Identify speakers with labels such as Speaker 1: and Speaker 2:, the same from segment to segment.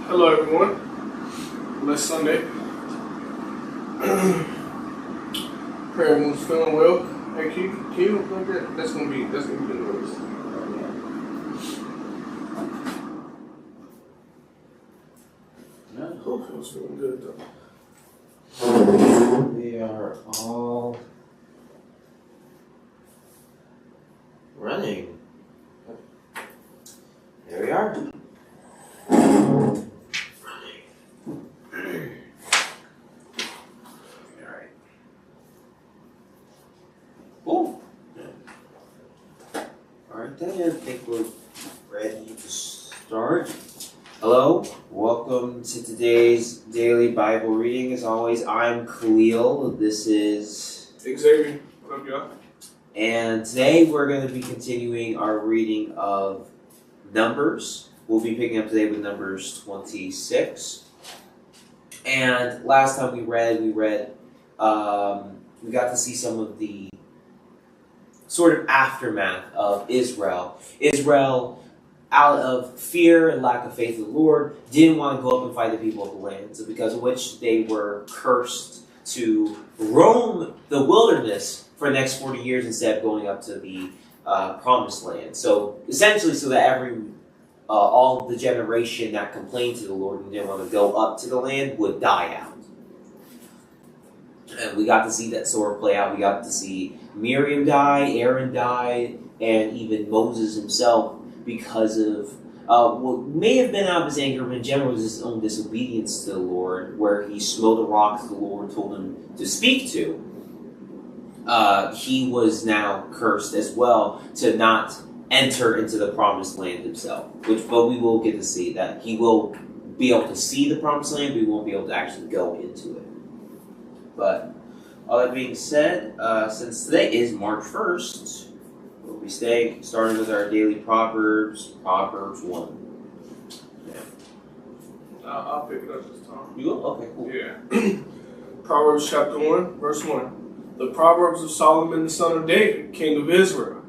Speaker 1: Hello everyone. Blessed Sunday. Pray everyone's feeling well. Hey, can you look at that's gonna be the noise.
Speaker 2: No.
Speaker 1: Hope it was feeling good though.
Speaker 2: We are all running. There we are. Alright. Cool. Alright then, I think we're ready to start. Hello, welcome to today's daily Bible reading. As always, I'm Khalil. This is
Speaker 1: Xavier. What up, y'all?
Speaker 2: And today we're going to be continuing our reading of Numbers. We'll be picking up today with Numbers 26. And last time we got to see some of the sort of aftermath of Israel. Israel, out of fear and lack of faith in the Lord, didn't want to go up and fight the people of the land. So because of which they were cursed to roam the wilderness for the next 40 years instead of going up to the promised land. So essentially so that all of the generation that complained to the Lord and didn't want to go up to the land would die out. And we got to see that sort of play out. We got to see Miriam die, Aaron died, and even Moses himself because of what may have been out of his anger, but in general was his own disobedience to the Lord, where he smote a rock that the Lord told him to speak to. He was now cursed as well to not enter into the promised land himself. But we will get to see that he will be able to see the promised land, but we won't be able to actually go into it. But all that being said, since today is March 1st, we'll be starting with our daily Proverbs 1.
Speaker 1: Yeah. I'll pick it up this time.
Speaker 2: You will? Okay, cool.
Speaker 1: Yeah. Proverbs chapter 1, verse 1. The Proverbs of Solomon the son of David, king of Israel,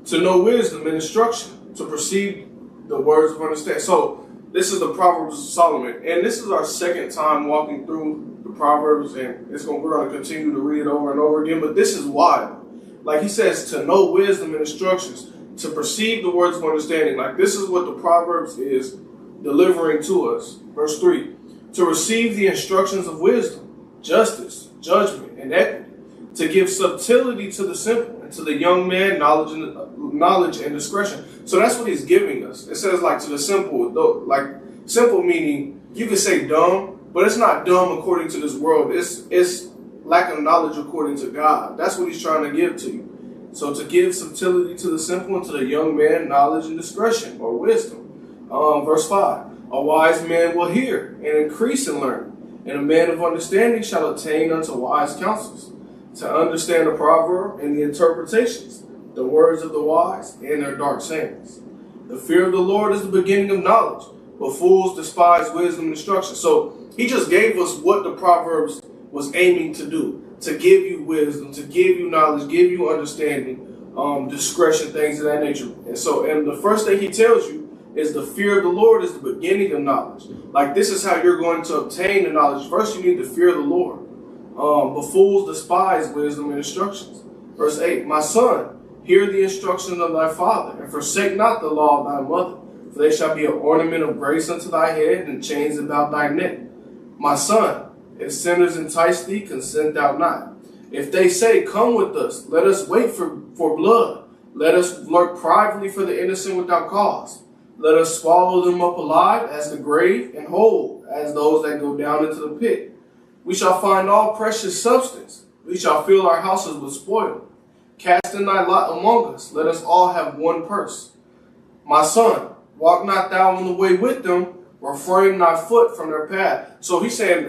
Speaker 1: to know wisdom and instruction, to perceive the words of understanding. So this is the Proverbs of Solomon, and this is our second time walking through the Proverbs, and we're going to continue to read it over and over again. But this is wild. Like he says, to know wisdom and instructions, to perceive the words of understanding. Like this is what the Proverbs is delivering to us. Verse 3, to receive the instructions of wisdom, justice, judgment, and equity, to give subtlety to the simple, and to the young man knowledge and discretion. So that's what he's giving us. It says like to the simple, like simple meaning you could say dumb, but it's not dumb according to this world. It's lack of knowledge according to God. That's what he's trying to give to you. So to give subtlety to the simple and to the young man knowledge and discretion or wisdom. Verse 5, a wise man will hear and increase in learning, and a man of understanding shall attain unto wise counsels. To understand the proverb and the interpretations, the words of the wise and their dark sayings. The fear of the Lord is the beginning of knowledge, but fools despise wisdom and instruction. So he just gave us what the Proverbs was aiming to do, to give you wisdom, to give you knowledge, give you understanding, discretion, things of that nature. And the first thing he tells you is the fear of the Lord is the beginning of knowledge. Like this is how you're going to obtain the knowledge. First you need to fear the Lord. But fools despise wisdom and instructions. Verse 8, my son, hear the instruction of thy father, and forsake not the law of thy mother, for they shall be an ornament of grace unto thy head, and chains about thy neck. My son, if sinners entice thee, consent thou not. If they say, come with us, let us wait for blood. Let us lurk privately for the innocent without cause. Let us swallow them up alive as the grave, and whole as those that go down into the pit. We shall find all precious substance. We shall fill our houses with spoil. Cast in thy lot among us. Let us all have one purse. My son, walk not thou in the way with them, refrain thy foot from their path. So he's saying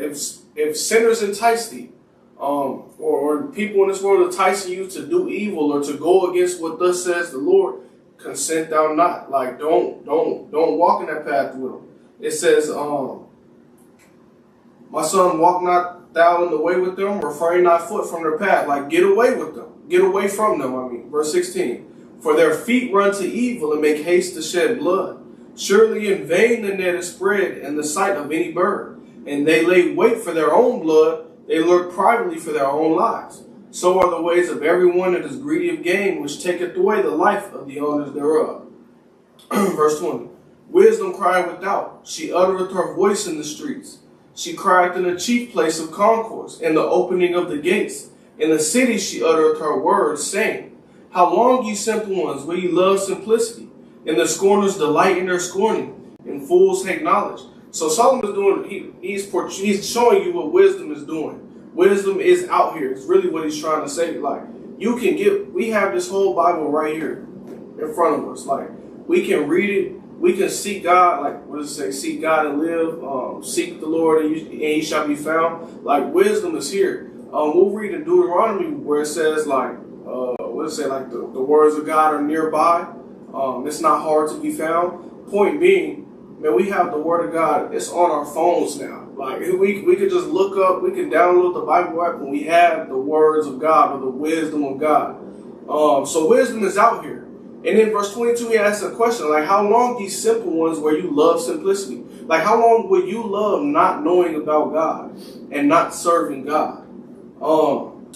Speaker 1: if sinners entice thee, or people in this world enticing you to do evil or to go against what thus says the Lord, consent thou not. Like don't walk in that path with them. It says, my son, walk not thou in the way with them, refrain thy foot from their path. Like get away with them. Get away from them, I mean. Verse 16. For their feet run to evil and make haste to shed blood. Surely in vain the net is spread in the sight of any bird. And they lay wait for their own blood. They lurk privately for their own lives. So are the ways of everyone that is greedy of gain, which taketh away the life of the owners thereof. Verse 20. Wisdom cried without. She uttereth her voice in the streets. She cried in the chief place of concourse, in the opening of the gates. In the city she uttereth her words, saying, How long, ye simple ones, will ye love simplicity? And the scorners delight in their scorning, and fools hate knowledge. So Solomon is doing, he's showing you what wisdom is doing. Wisdom is out here. It's really what he's trying to say. Like, we have this whole Bible right here in front of us. Like, we can read it. We can seek God. Like, what does it say? Seek God and live. Seek the Lord and ye shall be found. Like, wisdom is here. We'll read in Deuteronomy where it says, like, what does it say? Like, the words of God are nearby. It's not hard to be found. Point being, man, we have the Word of God. It's on our phones now. Like, we could just look up, we can download the Bible app and we have the words of God or the wisdom of God. So wisdom is out here. And in verse 22, he asks a question, like, how long, ye simple ones, where you love simplicity? Like, how long will you love not knowing about God and not serving God?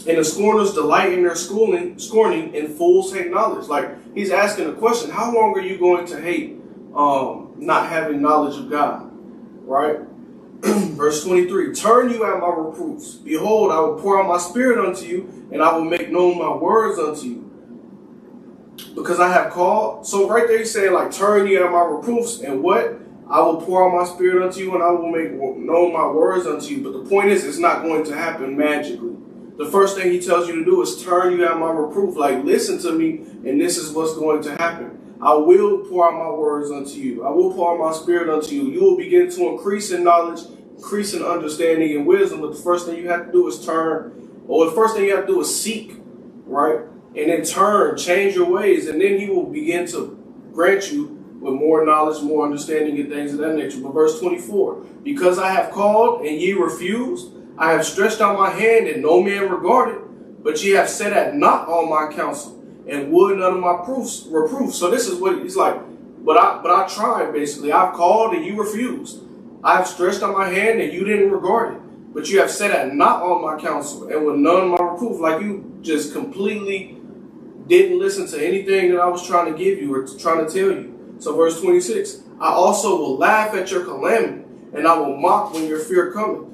Speaker 1: And the scorners delight in their scorning, and fools hate knowledge. Like, he's asking a question, how long are you going to hate not having knowledge of God? Right? Verse 23, turn you at my reproofs. Behold, I will pour out my spirit unto you, and I will make known my words unto you. Because I have called. So right there he's saying, like, turn you at my reproofs, and what? I will pour out my spirit unto you, and I will make known my words unto you. But the point is, it's not going to happen magically. The first thing he tells you to do is turn you at my reproof. Like, listen to me, and this is what's going to happen. I will pour out my words unto you. I will pour out my spirit unto you. You will begin to increase in knowledge, increase in understanding and wisdom. But the first thing you have to do is turn, or the first thing you have to do is seek, right? And then turn, change your ways, and then he will begin to grant you with more knowledge, more understanding, and things of that nature. But verse 24, because I have called and ye refused, I have stretched out my hand and no man regarded, but ye have set at naught all my counsel, and would none of my reproof. So this is what he's like, but I tried, basically. I've called and you refused. I've stretched out my hand and you didn't regard it, but you have set at naught all my counsel, and with none of my reproof. Like, you just completely didn't listen to anything that I was trying to give you or trying to tell you. So verse 26, I also will laugh at your calamity, and I will mock when your fear cometh.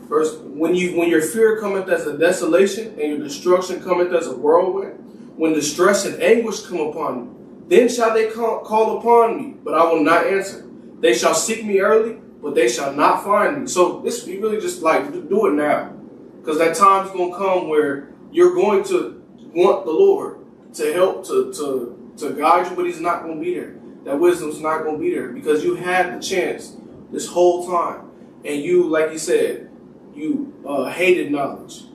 Speaker 1: When your fear cometh as a desolation, and your destruction cometh as a whirlwind, when distress and anguish come upon you, then shall they call upon me, but I will not answer. They shall seek me early, but they shall not find me. So this, you really just like do it now, because that time's gonna come where you're going to want the Lord to help to guide you, but He's not gonna be there. That wisdom's not gonna be there, because you had the chance this whole time, and you, like you said, you hated knowledge.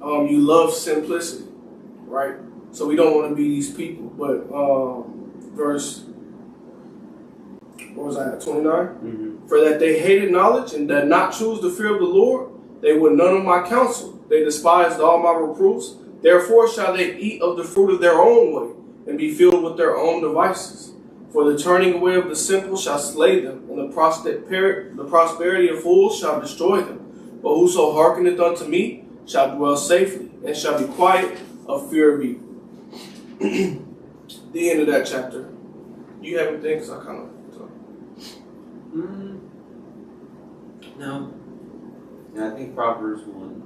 Speaker 1: You love simplicity, right? So we don't want to be these people. But verse, what was that, 29? Mm-hmm. For that they hated knowledge and did not choose the fear of the Lord, they would none of my counsel. They despised all my reproofs. Therefore shall they eat of the fruit of their own way, and be filled with their own devices. For the turning away of the simple shall slay them, and the prosperity of fools shall destroy them. But whoso hearkeneth unto me shall dwell safely, and shall be quiet of fear of evil. The end of that chapter. Do you have anything? Because I kind of...
Speaker 2: No. I think Proverbs 1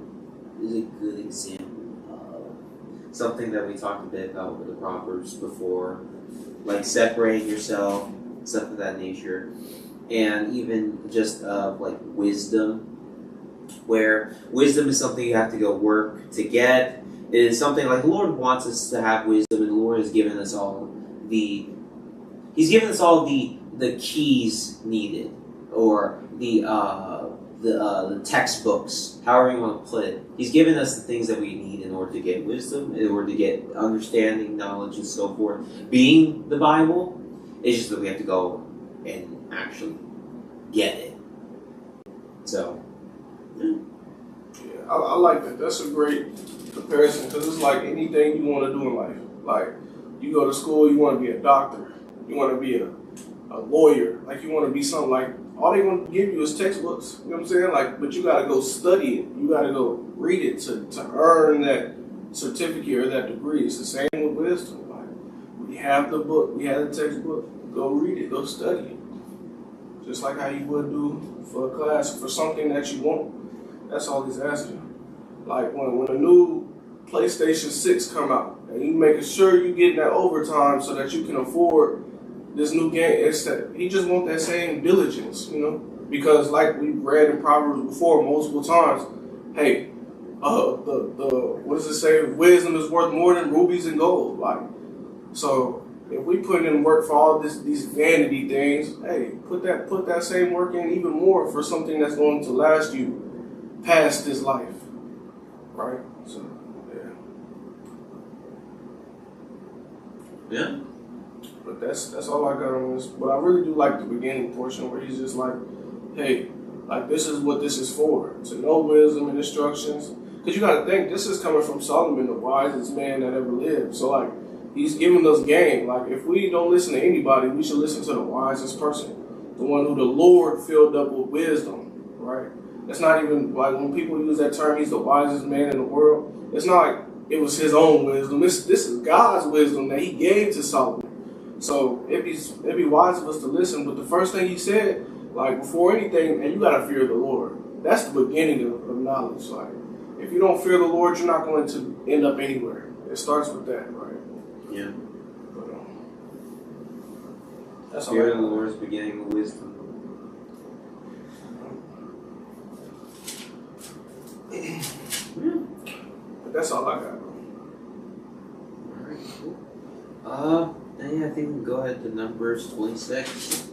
Speaker 2: is a good example of something that we talked a bit about with the Proverbs before, like separating yourself, stuff of that nature, and even just like wisdom, where wisdom is something you have to go work to get. It is something like the Lord wants us to have wisdom, and the Lord has given us all He's given us all the the keys needed, or the textbooks, however you want to put it. He's given us the things that we need in order to get wisdom, in order to get understanding, knowledge, and so forth. Being the Bible, it's just that we have to go and actually get it. So,
Speaker 1: yeah, I like that. That's a great comparison, because it's like anything you want to do in life. Like, you go to school, you want to be a doctor, you want to be a lawyer, like you want to be something, like all they want to give you is textbooks. You know what I'm saying? Like, but you got to go study it. You got to go read it to earn that certificate or that degree. It's the same with wisdom. Like, we have the book, we have the textbook. Go read it, go study it. Just like how you would do for a class, for something that you want. That's all he's asking. Like when a new PlayStation 6 come out, and you making sure you getting that overtime so that you can afford this new game. It's that he just want that same diligence, you know? Because like we read in Proverbs before multiple times, hey, what does it say? Wisdom is worth more than rubies and gold. Like, so if we put in work for all these vanity things, hey, put that same work in even more for something that's going to last you past this life, right? So,
Speaker 2: yeah.
Speaker 1: But that's all I got on this. But I really do like the beginning portion where he's just like, hey, like this is what this is for, to know wisdom and instructions. Because you got to think, this is coming from Solomon, the wisest man that ever lived. So like, he's giving us game. Like, if we don't listen to anybody, we should listen to the wisest person, the one who the Lord filled up with wisdom, right? It's not even like when people use that term, he's the wisest man in the world. It's not like it was his own wisdom. This is God's wisdom that he gave to Solomon. So it'd be wise of us to listen. But the first thing he said, like before anything, and you gotta fear the Lord. That's the beginning of knowledge. Like, if you don't fear the Lord, you're not going to end up anywhere. It starts with that, right?
Speaker 2: Yeah.
Speaker 1: But, that's all.
Speaker 2: Fear of the Lord is beginning of wisdom.
Speaker 1: But that's all I got.
Speaker 2: Alright, cool. Yeah, I think we can go ahead to Numbers 26.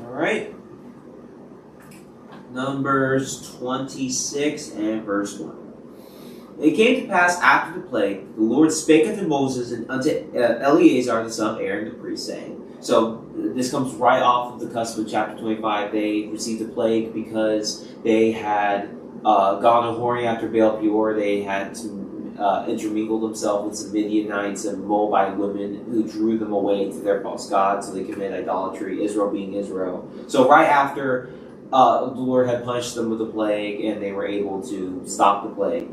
Speaker 2: Alright. Numbers 26 and verse 1. It came to pass after the plague, the Lord spake unto Moses and unto Eleazar the son of Aaron the priest, saying. So this comes right off of the cusp of chapter 25. They received a plague because they had gone a whoring after Baal Peor. They had intermingled themselves with some Midianites and Moabite women who drew them away to their false gods so they committed idolatry, Israel being Israel. So right after the Lord had punished them with a plague and they were able to stop the plague,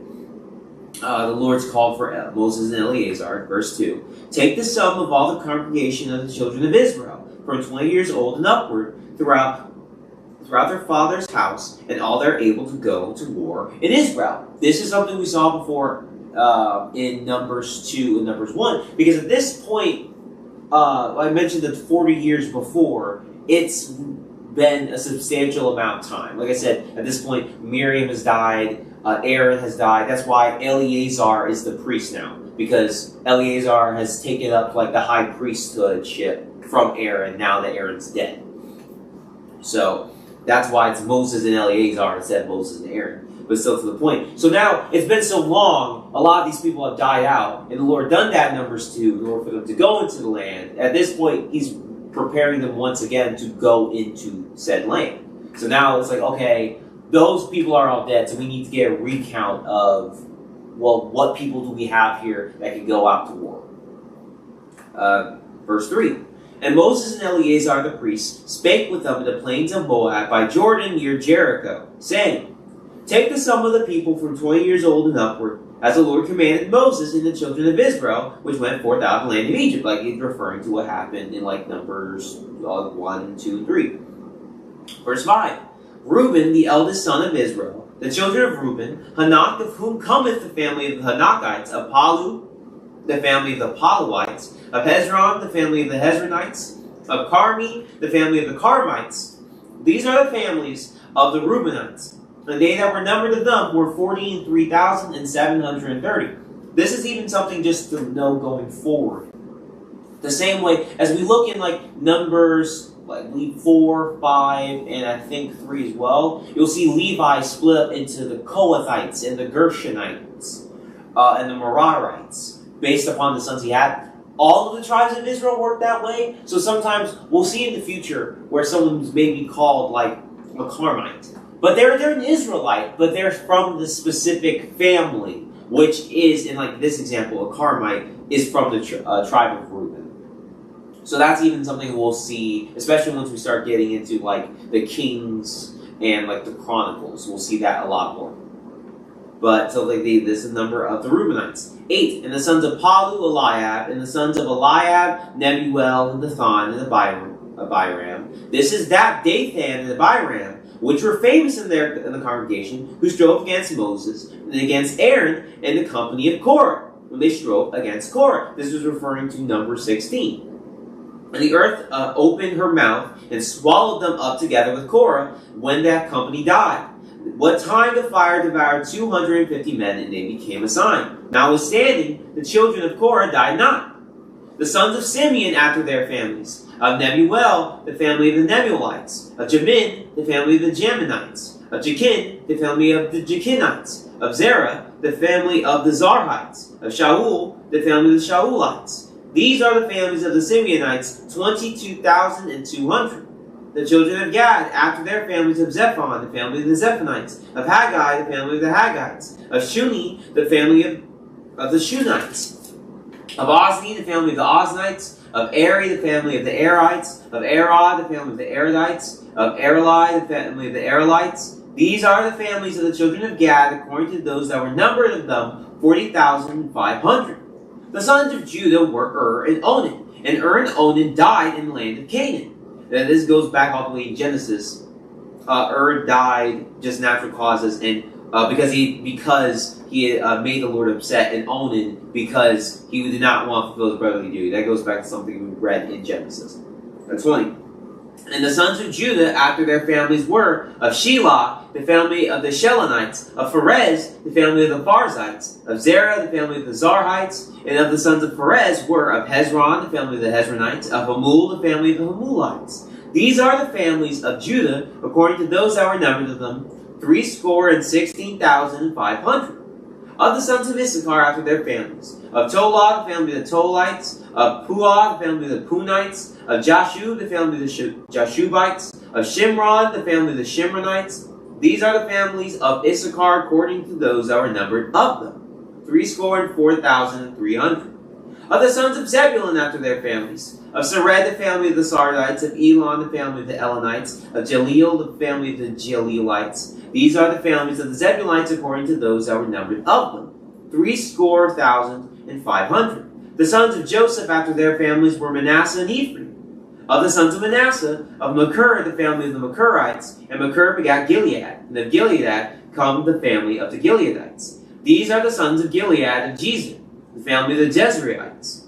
Speaker 2: the Lord's called for Moses and Eleazar, verse 2. Take the sum of all the congregation of the children of Israel, from 20 years old and upward, throughout their father's house, and all they're able to go to war in Israel. This is something we saw before in Numbers 2 and Numbers 1, because at this point, I mentioned that 40 years before, it's been a substantial amount of time. Like I said, at this point, Miriam has died, Aaron has died. That's why Eleazar is the priest now, because Eleazar has taken up like the high priesthoodship from Aaron now that Aaron's dead. So that's why it's Moses and Eleazar instead of Moses and Aaron. But still to the point. So now it's been so long, a lot of these people have died out, and the Lord done that in Numbers 2 in order for them to go into the land. At this point, he's preparing them once again to go into said land. So now it's like, okay, those people are all dead, so we need to get a recount of, well, what people do we have here that can go out to war? Verse 3. And Moses and Eleazar the priest spake with them in the plains of Moab by Jordan near Jericho, saying, Take the sum of the people from 20 years old and upward, as the Lord commanded Moses and the children of Israel, which went forth out of the land of Egypt. Like he's referring to what happened in like Numbers 1, 2, 3. Verse 5. Reuben, the eldest son of Israel, The children of Reuben, Hanok, of whom cometh the family of the Hanokites, of Palu, the family of the Paluites, of Hezron, the family of the Hezronites, of Carmi, the family of the Carmites. These are the families of the Reubenites. And they that were numbered of them were 43,730. This is even something just to know going forward. The same way as we look in like Numbers, like 4, 5, and I think 3 as well, you'll see Levi split up into the Kohathites and the Gershonites and the Merarites based upon the sons he had. All of the tribes of Israel work that way. So sometimes we'll see in the future where someone's maybe called like a Carmite. But they're an Israelite, but they're from the specific family, which is, in like this example, a Carmite is from the tribe of Reuben. So that's even something we'll see, especially once we start getting into like the Kings and like the Chronicles. We'll see that a lot more. But so like this is the number of the Reubenites. 8, and the sons of Palu, Eliab, and the sons of Eliab, Nebuel, and Dathan, and Abiram. This is that Dathan and Abiram, which were famous in the congregation, who strove against Moses and against Aaron and the company of Korah, when they strove against Korah. This was referring to number 16. And the earth opened her mouth and swallowed them up together with Korah when that company died. What time the fire devoured 250 men, and they became a sign. Notwithstanding, the children of Korah died not. The sons of Simeon after their families. Of Nebuel, the family of the Nebuelites. Of Jamin, the family of the Jaminites. Of Jachin, the family of the Jachinites. Of Zerah, the family of the Zarhites. Of Shaul, the family of the Shaulites. These are the families of the Simeonites, 22,200. The children of Gad, after their families, of Zephon, the family of the Zephonites. Of Haggai, the family of the Haggites. Of Shuni, the family of the Shunites. Of Ozni, the family of the Oznites. Of Eri, the family of the Erites. Of Arod, the family of the Arodites. Of Areli, the family of the Arelites. These are the families of the children of Gad, according to those that were numbered of them, 40,500. The sons of Judah were Ur and Onan. And Ur and Onan died in the land of Canaan. Now, this goes back all the way in Genesis. Ur died just natural causes, and because he made the Lord upset, and Onan because he did not want to fulfill his brotherly duty. That goes back to something we read in Genesis. That's funny. And the sons of Judah, after their families, were of Shelah, the family of the Shelonites, of Pharez, the family of the Pharzites, of Zerah, the family of the Zarhites, and of the sons of Pharez were of Hezron, the family of the Hezronites, of Hamul, the family of the Hamulites. These are the families of Judah, according to those that were numbered of them, 16,500. Of the sons of Issachar after their families, of Tola, the family of the Tolites, of Puah, the family of the Punites, of Jashu, the family of the Jashubites, of Shimron, the family of the Shimronites. These are the families of Issachar according to those that were numbered of them, 4,300. Of the sons of Zebulun after their families, of Sered, the family of the Sardites, of Elon, the family of the Elonites, of Jaleel, the family of the Jaleelites. These are the families of the Zebulites according to those that were numbered of them, 3,500. The sons of Joseph after their families were Manasseh and Ephraim. Of the sons of Manasseh, of Machir, the family of the Machirites, and Machir begat Gilead, and of Gilead come the family of the Gileadites. These are the sons of Gilead of Jezer, the family of the Jezreelites.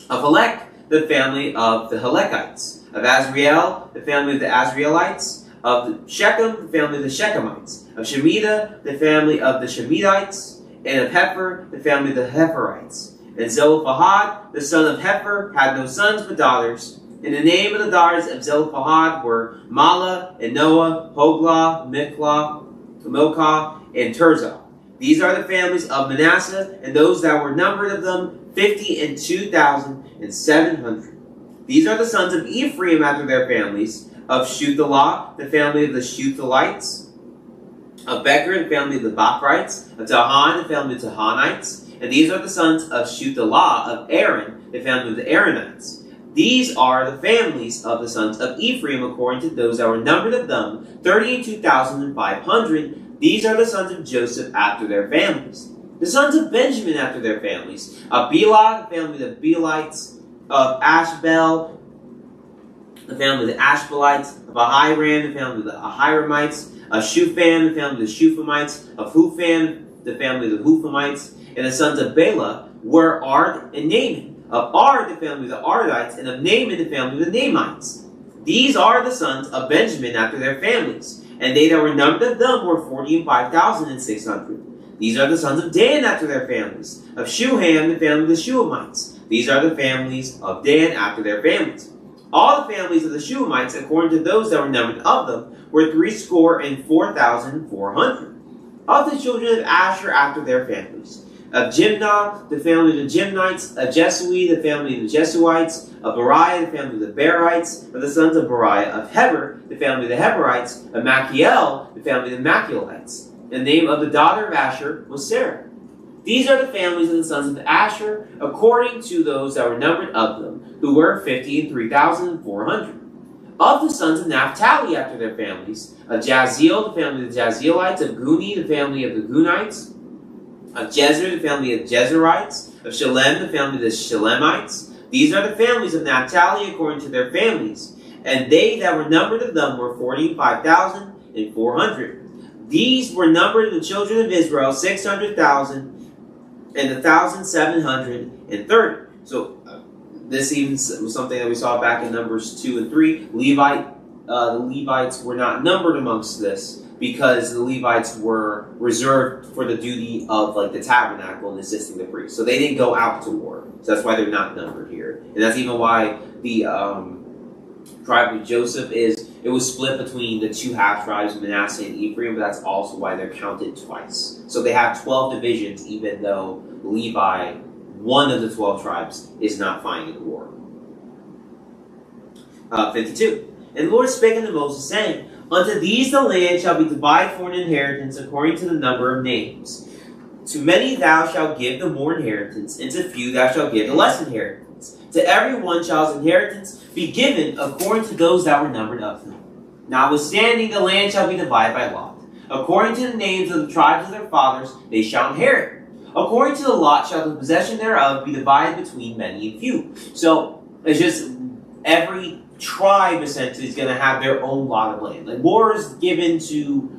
Speaker 2: Of Helek, the family of the Helekites. Of Azriel, the family of the Azrielites. Of Shechem, the family of the Shechemites. Of Shemida, the family of the Shemidites. And of Hefer, the family of the Heferites. And Zelophehad, the son of Hefer, had no sons but daughters. And the name of the daughters of Zelophehad were Mala, and Noah, Hoglah, Miklah, Milcah, and Tirzah. These are the families of Manasseh, and those that were numbered of them, 52,700. These are the sons of Ephraim after their families, of Shuthelah, the family of the Shuthelites, of Becher, the family of the Bachrites, of Tahan, the family of the Tahanites, and these are the sons of Shuthelah, of Aaron, the family of the Aaronites. These are the families of the sons of Ephraim according to those that were numbered of them, 32,500. These are the sons of Joseph after their families. The sons of Benjamin after their families, of Bela, the family of the Belites, of Ashbel, the family of the Ashbelites, of Ahiram, the family of the Ahiramites, Of Shufam, the family of the Shufamites. Of Hufam, the family of the Hufamites. And the sons of Bela were Ard and Naaman. Of Ard, the family of the Ardites. And of Naaman, the family of the Naamites. These are the sons of Benjamin after their families. And they that were numbered of them were 45,600. These are the sons of Dan after their families. Of Shuham, the family of the Shuhamites. These are the families of Dan after their families. All the families of the Shuhamites, according to those that were numbered of them, were 304,400. Of the children of Asher after their families. Of Jimnah, the family of the Jimnites. Of Jesui, the family of the Jesuites. Of Beriah, the family of the Berites. Of the sons of Beriah. Of Heber, the family of the Heberites. Of Machiel, the family of the Machielites. The name of the daughter of Asher was Sarah. These are the families of the sons of Asher, according to those that were numbered of them, who were 53,400. Of the sons of Naphtali after their families, of Jaziel, the family of the Jazielites. Of Guni, the family of the Gunites. Of Jezer, the family of the Jezerites. Of Shalem, the family of the Shalemites. These are the families of Naphtali according to their families. And they that were numbered of them were 45,400. These were numbered of the children of Israel, 600,000 and 1,730. So this even was something that we saw back in Numbers 2 and 3. The Levites were not numbered amongst this because the Levites were reserved for the duty of like the tabernacle and assisting the priests. So they didn't go out to war. So that's why they're not numbered here. And that's even why the tribe of Joseph it was split between the two half tribes, Manasseh and Ephraim, but that's also why they're counted twice. So they have 12 divisions, even though Levi, one of the 12 tribes, is not fighting in the war. 52. And the Lord spake unto Moses, saying, Unto these the land shall be divided for an inheritance according to the number of names. To many thou shalt give the more inheritance, and to few thou shalt give the less inheritance. To every one shall his inheritance be given according to those that were numbered of them. Notwithstanding, the land shall be divided by lot. According to the names of the tribes of their fathers, they shall inherit. According to the lot shall the possession thereof be divided between many and few. So, it's just every tribe, essentially, is going to have their own lot of land. Like, more is given to,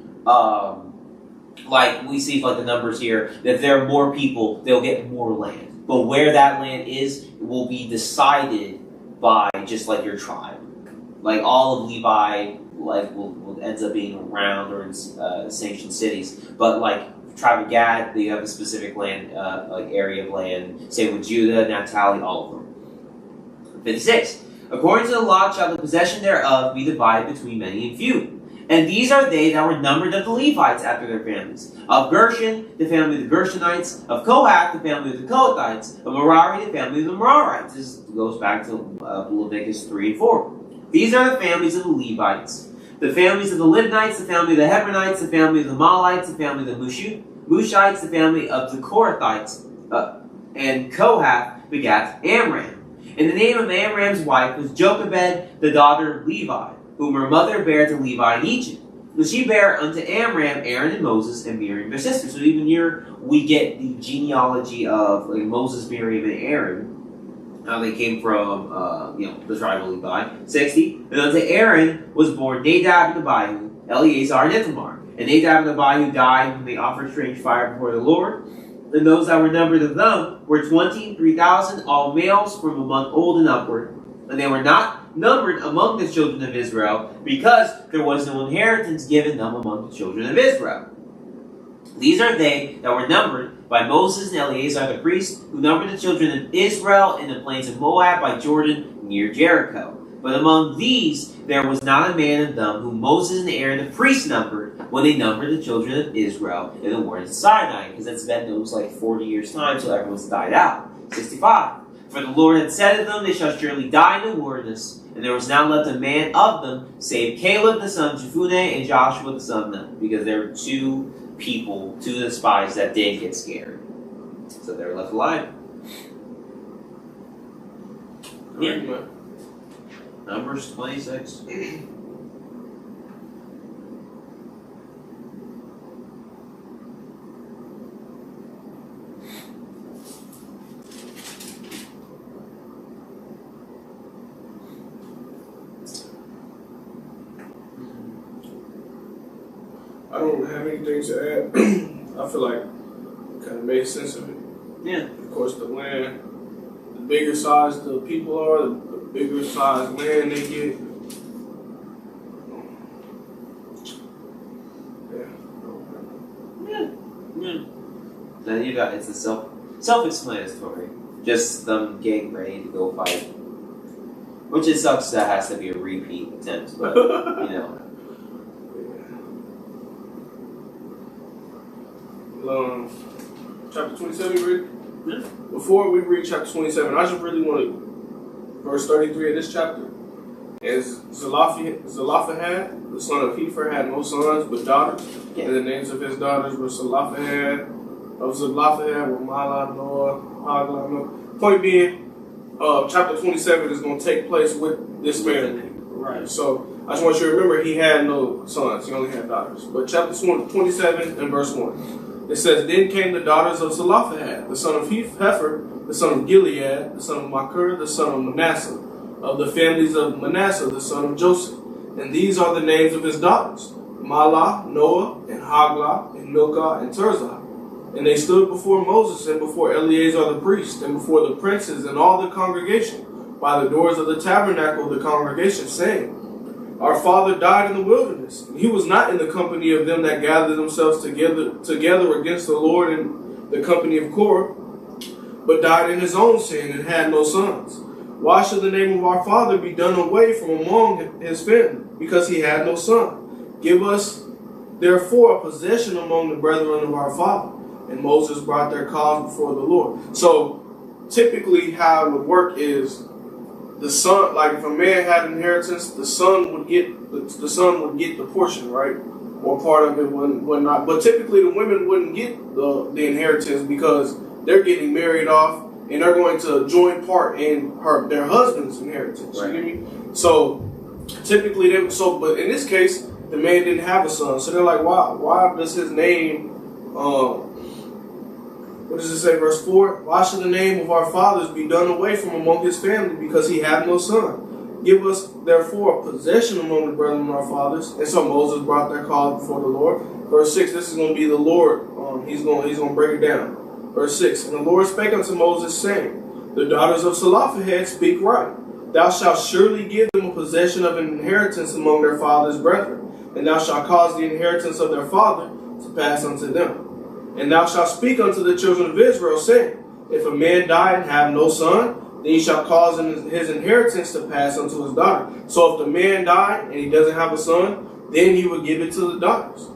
Speaker 2: like, we see, like, the numbers here, that if there are more people, they'll get more land. But where that land is will be decided by just, like, your tribe. Like, all of Levi, like, will ends up being around or in sanctioned cities. But, like, tribe of Gad, they have a specific land, like, area of land. Same with Judah, Naphtali, all of them. 56. According to the lot shall the possession thereof be divided between many and few. And these are they that were numbered of the Levites after their families. Of Gershon, the family of the Gershonites. Of Kohath, the family of the Kohathites. Of Merari, the family of the Merarites. This goes back to Leviticus 3 and 4. These are the families of the Levites. The families of the Libnites, the family of the Hebronites, the family of the Mahalites, the family of the Mushites, the family of the Korathites. And Kohath begat Amram. And the name of Amram's wife was Jochebed, the daughter of Levi, whom her mother bare to Levi in Egypt. And she bare unto Amram, Aaron, and Moses, and Miriam their sister. So even here we get the genealogy of like Moses, Miriam, and Aaron. How they came from, the tribe of Levi. 60. And unto Aaron was born Nadab and Abihu, Eleazar and Ithamar. And Nadab and Abihu died when they offered strange fire before the Lord. And those that were numbered of them were 23,000, all males from among old and upward. And they were not numbered among the children of Israel, because there was no inheritance given them among the children of Israel. These are they that were numbered by Moses and Eleazar the priest, who numbered the children of Israel in the plains of Moab by Jordan near Jericho. But among these there was not a man of them whom Moses and Aaron the priest numbered when they numbered the children of Israel in the wilderness of Sinai, because that's been those like 40 years' time till everyone's died out. 65. For the Lord had said of them, they shall surely die in the wilderness, and there was not left a man of them, save Caleb the son of Jephunneh and Joshua the son of Nun, because there were two people, two of the spies that did get scared. So they were left alive. Yeah. Numbers 26.
Speaker 1: don't have anything to add. I feel like it kind of made sense of it.
Speaker 2: Yeah.
Speaker 1: Of course, the land, the bigger size the people are, the bigger size land they get.
Speaker 2: Yeah. Then you got it's a self-explanatory. Just them getting ready to go fight. Which it sucks that has to be a repeat attempt, but you know.
Speaker 1: Chapter 27, read?
Speaker 2: Yeah.
Speaker 1: Before we read chapter 27, I just really want to, verse 33 of this chapter, is Zelophehad, the son of Hepher, had no sons but daughters, and the names of his daughters were Zelophehad, were Mahlah, Noah, Hoglah, Noah. Point being, chapter 27 is going to take place with this man. Right. So I just want you to remember he had no sons, he only had daughters. But chapter 27 and verse 1. It says, Then came the daughters of Zelophehad, the son of Hepher, the son of Gilead, the son of Machir, the son of Manasseh, of the families of Manasseh, the son of Joseph. And these are the names of his daughters, Mahlah, Noah, and Hoglah, and Milcah, and Tirzah. And they stood before Moses and before Eleazar the priest, and before the princes and all the congregation, by the doors of the tabernacle of the congregation, saying, Our father died in the wilderness, and he was not in the company of them that gathered themselves together against the Lord in the company of Korah, but died in his own sin and had no sons. Why should the name of our father be done away from among his family, because he had no son? Give us therefore a possession among the brethren of our father. And Moses brought their cause before the Lord. So typically how it would work is the son, like if a man had inheritance, the son would get the portion, right? Or part of it would not. But typically the women wouldn't get the inheritance because they're getting married off and they're going to join part in their husband's inheritance.
Speaker 2: Right.
Speaker 1: You know what I mean? So typically but in this case, the man didn't have a son. So they're like, why does his name what does it say, verse 4? Why should the name of our fathers be done away from among his family, because he had no son? Give us, therefore, a possession among the brethren of our fathers. And so Moses brought their cause before the Lord. Verse 6, this is going to be the Lord. He's going to break it down. Verse 6, And the Lord spake unto Moses, saying, The daughters of Zelophehad speak right. Thou shalt surely give them a possession of an inheritance among their father's brethren, and thou shalt cause the inheritance of their father to pass unto them. And thou shalt speak unto the children of Israel, saying, If a man die and have no son, then he shall cause his inheritance to pass unto his daughter. So if the man died and he doesn't have a son, then he would give it to the daughters.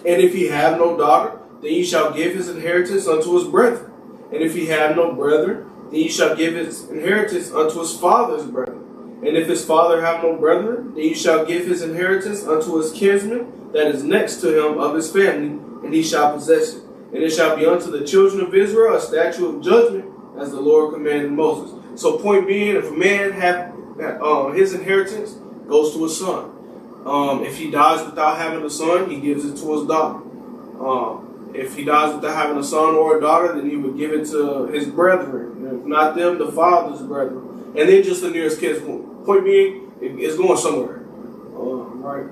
Speaker 1: And if he have no daughter, then he shall give his inheritance unto his brethren. And if he have no brethren, then he shall give his inheritance unto his father's brethren. And if his father have no brethren, then he shall give his inheritance unto his kinsman that is next to him of his family, and he shall possess it. And it shall be unto the children of Israel a statute of judgment, as the Lord commanded Moses. So point being, if a man have his inheritance goes to his son. If he dies without having a son, he gives it to his daughter. If he dies without having a son or a daughter, then he would give it to his brethren. And if not them, the father's brethren. And then just the nearest kids. Point being, it's going somewhere. Right?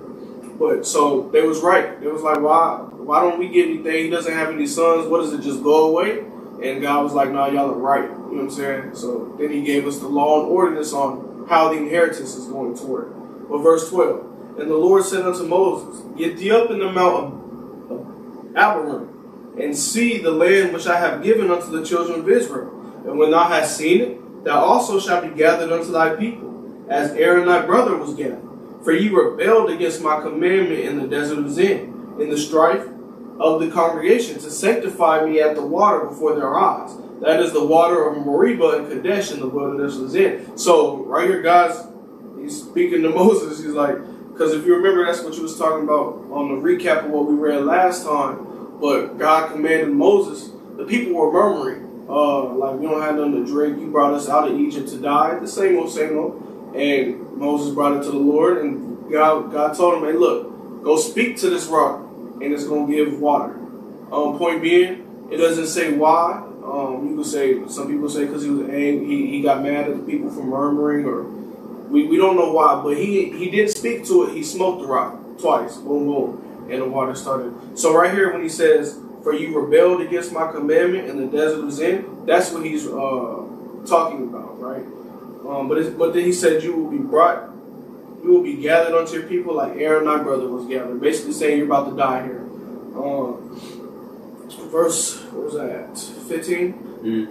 Speaker 1: But so they was right. They was like, why don't we get anything? He doesn't have any sons. What does it just go away? And God was like, nah, y'all are right. You know what I'm saying? So then he gave us the law and ordinance on how the inheritance is going to work. Well, verse 12. And the Lord said unto Moses, Get thee up in the mount of Abarim, and see the land which I have given unto the children of Israel. And when thou hast seen it, thou also shalt be gathered unto thy people, as Aaron thy brother was gathered. For ye rebelled against my commandment in the desert of Zin, in the strife of the congregation, to sanctify me at the water before their eyes. That is the water of Meribah and Kadesh in the wilderness of Zin. So right here, guys, he's speaking to Moses. He's like, because if you remember, that's what you was talking about on the recap of what we read last time. But God commanded Moses. The people were murmuring, like, we don't have nothing to drink. You brought us out of Egypt to die. The same old, same old. And Moses brought it to the Lord, and God told him, hey, look, go speak to this rock, and it's going to give water. Point being, it doesn't say why. You could say, some people say because he was angry, he got mad at the people for murmuring, or we don't know why, but he didn't speak to it. He smoked the rock. twice, boom, boom, and the water started. So right here when he says, "For you rebelled against my commandment in the desert of Zin," that's what he's talking about, right? But then he said, "You will be gathered unto your people like Aaron thy brother was gathered." Basically saying you're about to die here. Verse, what was that? 15.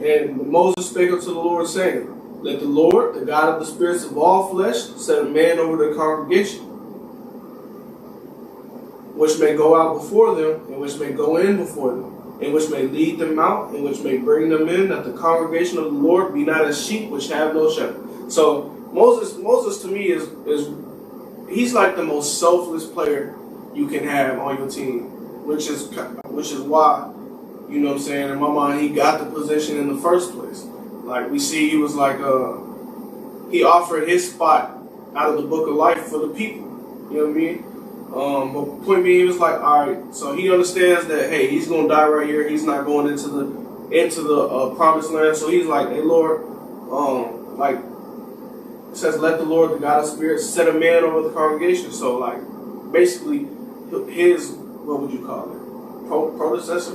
Speaker 1: And Moses spake unto the Lord, saying, "Let the Lord, the God of the spirits of all flesh, set a man over the congregation, which may go out before them, and which may go in before them, and which may lead them out, and which may bring them in, that the congregation of the Lord be not as sheep which have no shepherd." So Moses to me is he's like the most selfless player you can have on your team, which is why, you know what I'm saying, in my mind he got the position in the first place. Like we see, he was like he offered his spot out of the book of life for the people. You know what I mean? But point being, he was like, all right. So he understands that, hey, he's gonna die right here. He's not going into the promised land. So he's like, hey Lord, like it says, let the Lord, the God of spirits, set a man over the congregation. So like basically, his, what would you call it? Predecessor.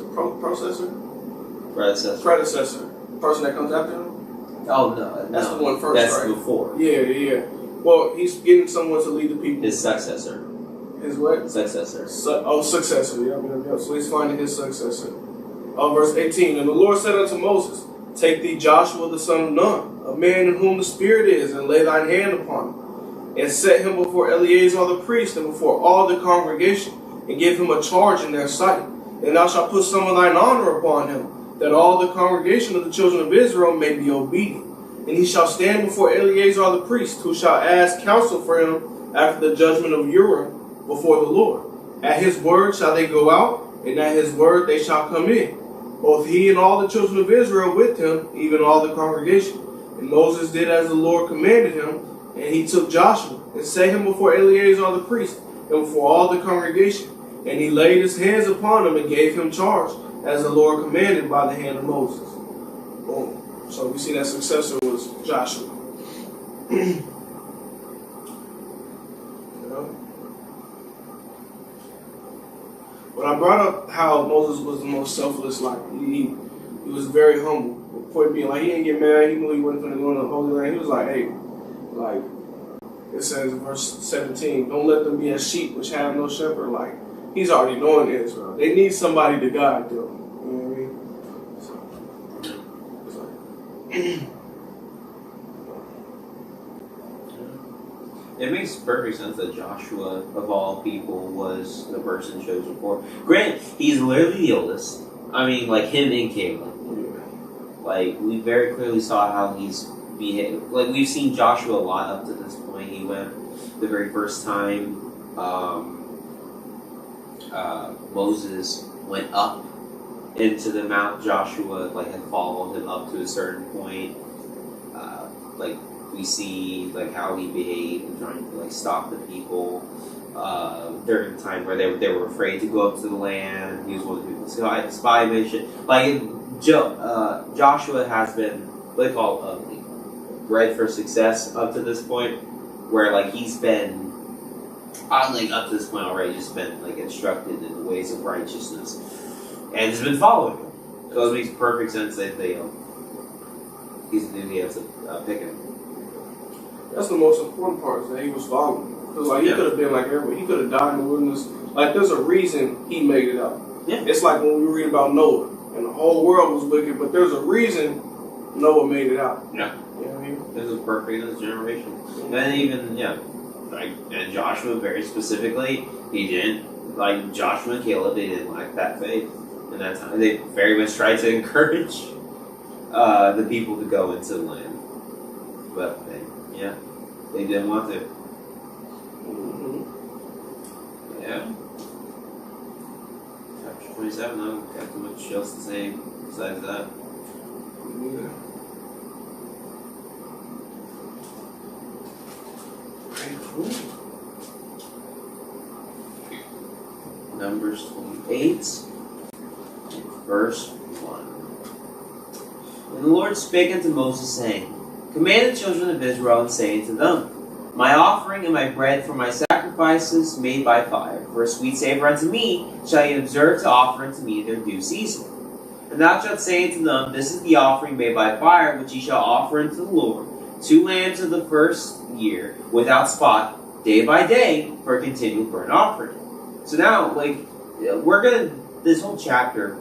Speaker 1: Person that comes after him?
Speaker 2: Oh, no.
Speaker 1: That's the one first,
Speaker 2: that's
Speaker 1: right?
Speaker 2: before.
Speaker 1: Yeah. Well, he's getting someone to lead the people.
Speaker 2: His successor.
Speaker 1: His what?
Speaker 2: Successor.
Speaker 1: Successor. Yeah. So he's finding his successor. Verse 18. And the Lord said unto Moses, "Take thee Joshua the son of Nun, a man in whom the Spirit is, and lay thine hand upon him, and set him before Eleazar the priest, and before all the congregation, and give him a charge in their sight. And thou shalt put some of thine honor upon him, that all the congregation of the children of Israel may be obedient. And he shall stand before Eleazar the priest, who shall ask counsel for him after the judgment of Urim before the Lord. At his word shall they go out, and at his word they shall come in, both he and all the children of Israel with him, even all the congregation." And Moses did as the Lord commanded him, and he took Joshua and set him before Eleazar the priest and before all the congregation. And he laid his hands upon him and gave him charge, as the Lord commanded by the hand of Moses. Boom. So we see that successor was Joshua. But I brought up how Moses was the most selfless. Like he was very humble. The point being, like he didn't get mad. He knew he wasn't going to go in the Holy Land. He was like, hey, like it says in verse 17, "Don't let them be as sheep which have no shepherd." Like he's already knowing Israel. They need somebody to guide them. You know what I mean? So,
Speaker 2: It makes perfect sense that Joshua, of all people, was the person chosen for. Granted, he's literally the oldest. I mean, like him and Caleb.
Speaker 1: yeah.
Speaker 2: Like, we very clearly saw how he's behaved. Like, we've seen Joshua a lot up to this point. He went the very first time Moses went up into the mount. Joshua, like, had followed him up to a certain point. Like, we see like how he behaved in trying to like stop the people during the time where they were afraid to go up to the land. He was one of the people spy mission. Like Joshua has been what they call bred for success up to this point, where like he's been like up to this point already just been like instructed in the ways of righteousness and has been following him. So it makes perfect sense that he's the dude he has to pick him.
Speaker 1: That's the most important part, is that he was following. Because like he could have been like everybody. He could have died in the wilderness. Like there's a reason he made it out.
Speaker 2: Yeah.
Speaker 1: It's like when we read about Noah and the whole world was wicked, but there's a reason Noah made it out.
Speaker 2: Yeah.
Speaker 1: You know what I mean?
Speaker 2: This is perfect in this generation. And even like and Joshua very specifically, he didn't like Joshua and Caleb. They didn't lack that faith in that time. They very much tried to encourage the people to go into the land, but they didn't want to.
Speaker 1: Mm-hmm.
Speaker 2: Yeah. Chapter 27. I don't got too much else to say besides that.
Speaker 1: Yeah. Cool.
Speaker 2: Numbers 28, verse 1. And the Lord spake unto Moses, saying, Command the children of Israel, and say unto them, My offering and my bread for my sacrifice sacrifices made by fire. For a sweet savor unto me shall ye observe to offer unto me their due season. And thou shalt say unto them, This is the offering made by fire, which ye shall offer unto the Lord. 2 lambs of the first year, without spot, day by day, for a continual burnt offering. So now, this whole chapter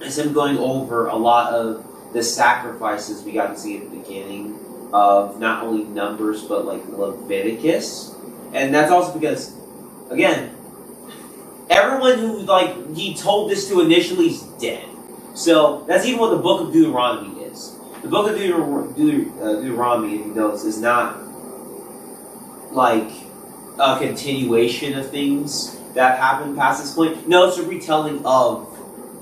Speaker 2: is him going over a lot of the sacrifices we got to see at the beginning of not only Numbers, but Leviticus. And that's also because, again, everyone who he told this to initially is dead. So that's even what the book of Deuteronomy is. The book of Deuteronomy, if you notice, is not like a continuation of things that happened past this point. No, it's a retelling of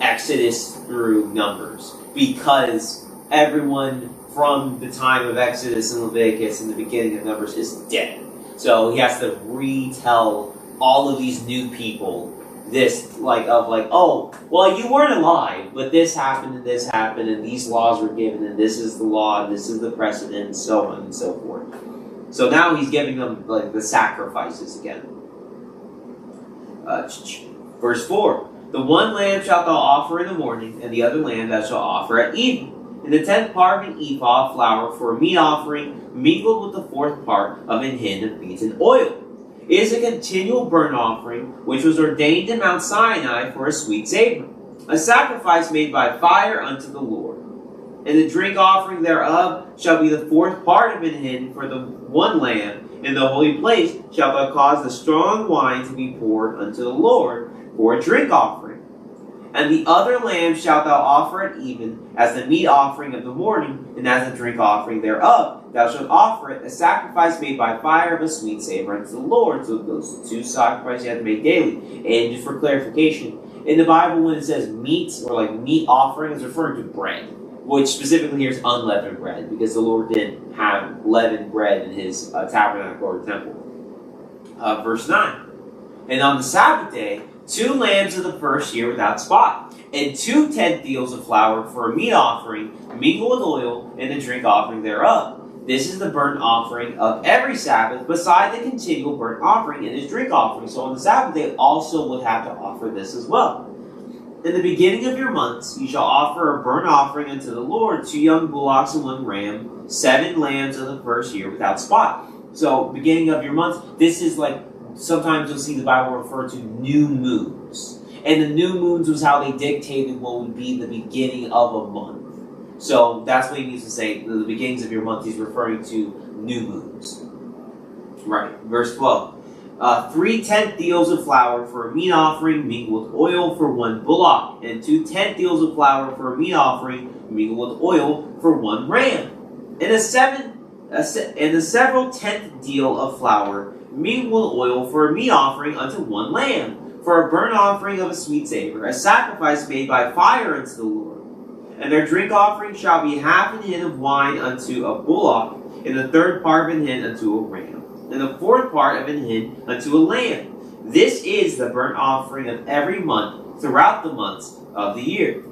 Speaker 2: Exodus through Numbers, because everyone from the time of Exodus and Leviticus and the beginning of Numbers is dead. So he has to retell all of these new people this, oh, well, you weren't alive, but this happened, and these laws were given, and this is the law, and this is the precedent, and so on and so forth. So now he's giving them, the sacrifices again. Verse 4. The one lamb shalt thou offer in the morning, and the other lamb thou shalt offer at evening. And the 10th part of an ephah of flour for a meat offering, mingled with the 4th part of an hin of beaten oil. It is a continual burnt offering, which was ordained in Mount Sinai for a sweet savor, a sacrifice made by fire unto the Lord. And the drink offering thereof shall be the 4th part of an hin for the one lamb. In the holy place shalt thou cause the strong wine to be poured unto the Lord for a drink offering. And the other lamb shalt thou offer at even, as the meat offering of the morning, and as the drink offering thereof. Thou shalt offer it, a sacrifice made by fire of a sweet savor unto the Lord. So those 2 sacrifices you have to make daily. And just for clarification, in the Bible when it says meat, or meat offering, it's referring to bread, which specifically here is unleavened bread, because the Lord didn't have leavened bread in his tabernacle or temple. Verse 9. And on the Sabbath day, 2 lambs of the first year without spot, and 2 tenth deals of flour for a meat offering, mingled with oil, and the drink offering thereof. This is the burnt offering of every Sabbath, beside the continual burnt offering and his drink offering. So on the Sabbath they also would have to offer this as well. In the beginning of your months, you shall offer a burnt offering unto the Lord, 2 young bullocks and 1 ram, 7 lambs of the first year without spot. So, beginning of your months, this is sometimes you'll see the Bible refer to new moons. And the new moons was how they dictated what would be the beginning of a month. So that's what he means to say, the beginnings of your month, he's referring to new moons. Right, verse 12. 3 tenth deals of flour for a meat offering, mingled with oil for 1 bullock, and 2 tenth deals of flour for a meat offering, mingled with oil for 1 ram, and a several tenth deal of flour, mingled with oil for a meat offering unto 1 lamb, for a burnt offering of a sweet savor, a sacrifice made by fire unto the Lord. And their drink offering shall be half an hin of wine unto a bullock, and the 3rd part of an hin unto a ram, and the 4th part of an hin unto a lamb. This is the burnt offering of every month throughout the months of the year.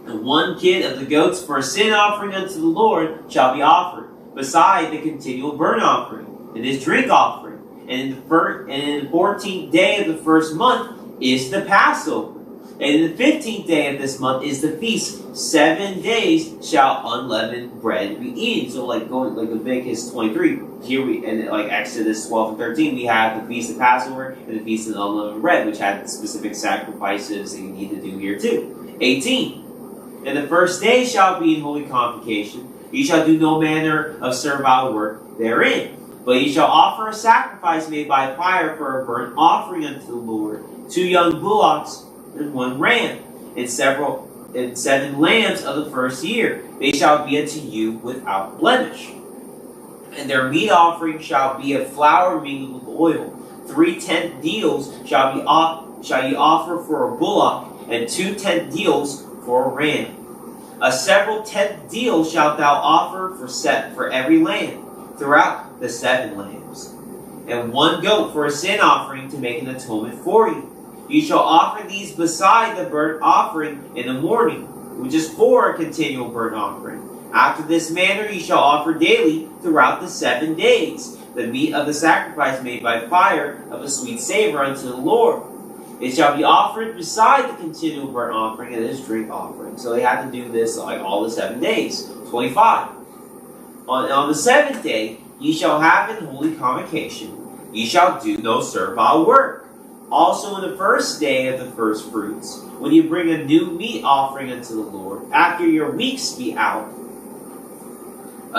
Speaker 2: And 1 kid of the goats for a sin offering unto the Lord shall be offered, beside the continual burnt offering, and his drink offering. And in the 14th day of the first month is the Passover. And in the 15th day of this month is the feast. 7 days shall unleavened bread be eaten. So going Leviticus 23, here Exodus 12 and 13, we have the feast of Passover and the feast of unleavened bread, which had specific sacrifices that you need to do here too. 18. And the first day shall be in holy convocation. Ye shall do no manner of servile work therein. But ye shall offer a sacrifice made by fire for a burnt offering unto the Lord, 2 young bullocks and 1 ram, and 7 lambs of the first year. They shall be unto you without blemish. And their meat offering shall be of flour mingled with oil. 3 tenth deals shall ye offer for a bullock, and 2 tenth deals for a ram. A several tenth deal shalt thou offer for every lamb, throughout the 7 lambs, and 1 goat for a sin offering to make an atonement for you. You shall offer these beside the burnt offering in the morning, which is for a continual burnt offering. After this manner ye shall offer daily throughout the 7 days. the meat of the sacrifice made by fire of a sweet savor unto the Lord. It shall be offered beside the continual burnt offering and his drink offering. So they had to do this like all the 7 days. 25. On the 7th day, ye shall have an holy convocation. Ye shall do no servile work. Also on the 1st day of the first fruits, when you bring a new meat offering unto the Lord, after your weeks be out,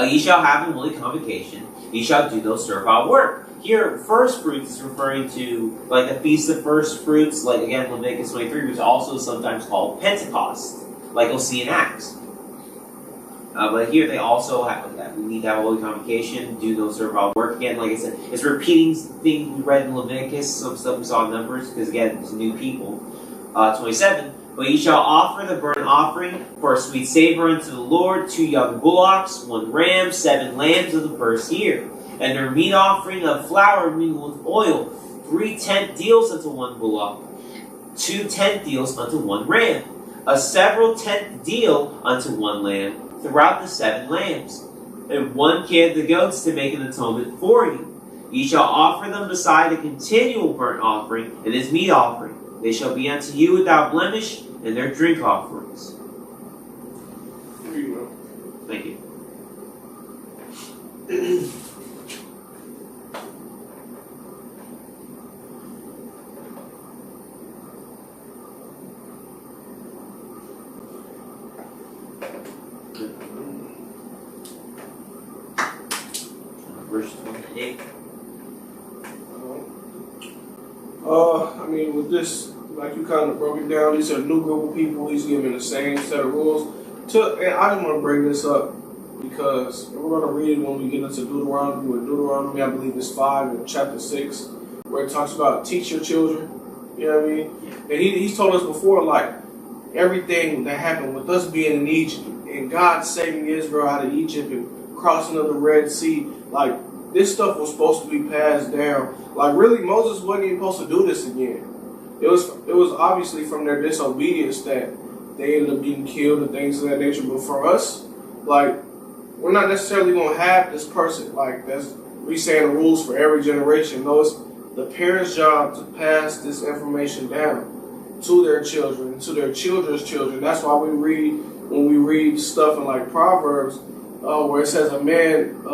Speaker 2: ye shall have an holy convocation. Ye shall do no servile work. Here, first fruits is referring to like the feast of first fruits, like again Leviticus 23, which is also sometimes called Pentecost, like you'll see in Acts. But here they also have that. We need to have a holy convocation, do no servile work. Again, like I said, it's repeating things we read in Leviticus, some stuff we saw in Numbers, because again, it's new people. 27. But ye shall offer the burnt offering for a sweet savor unto the Lord, 2 young bullocks, 1 ram, 7 lambs of the first year. And their meat offering of flour mingled with oil, 3 tenth deals unto 1 bullock, 2 tenth deals unto 1 ram, a several tenth deal unto 1 lamb, throughout the 7 lambs, and 1 kid of the goats to make an atonement for you. Ye shall offer them beside a continual burnt offering and his meat offering. They shall be unto you without blemish, and their drink offerings. Thank you. Verse 28.
Speaker 1: I mean, with this, like you kind of broke it down, these are a new group of people. He's giving the same set of rules. And I just want to bring this up because we're going to read it when we get into Deuteronomy. With Deuteronomy, I believe it's 5 in chapter 6, where it talks about teach your children. You know what I mean? And he's told us before, like, everything that happened with us being in Egypt and God saving Israel out of Egypt and crossing of the Red Sea, like, this stuff was supposed to be passed down. Like, really, Moses wasn't even supposed to do this again. It was obviously from their disobedience that they ended up getting killed and things of that nature. But for us, like, we're not necessarily going to have this person, like, that's re-saying the rules for every generation. No, it's the parents' job to pass this information down to their children, to their children's children. That's why when we read stuff in, like, Proverbs, where it says a man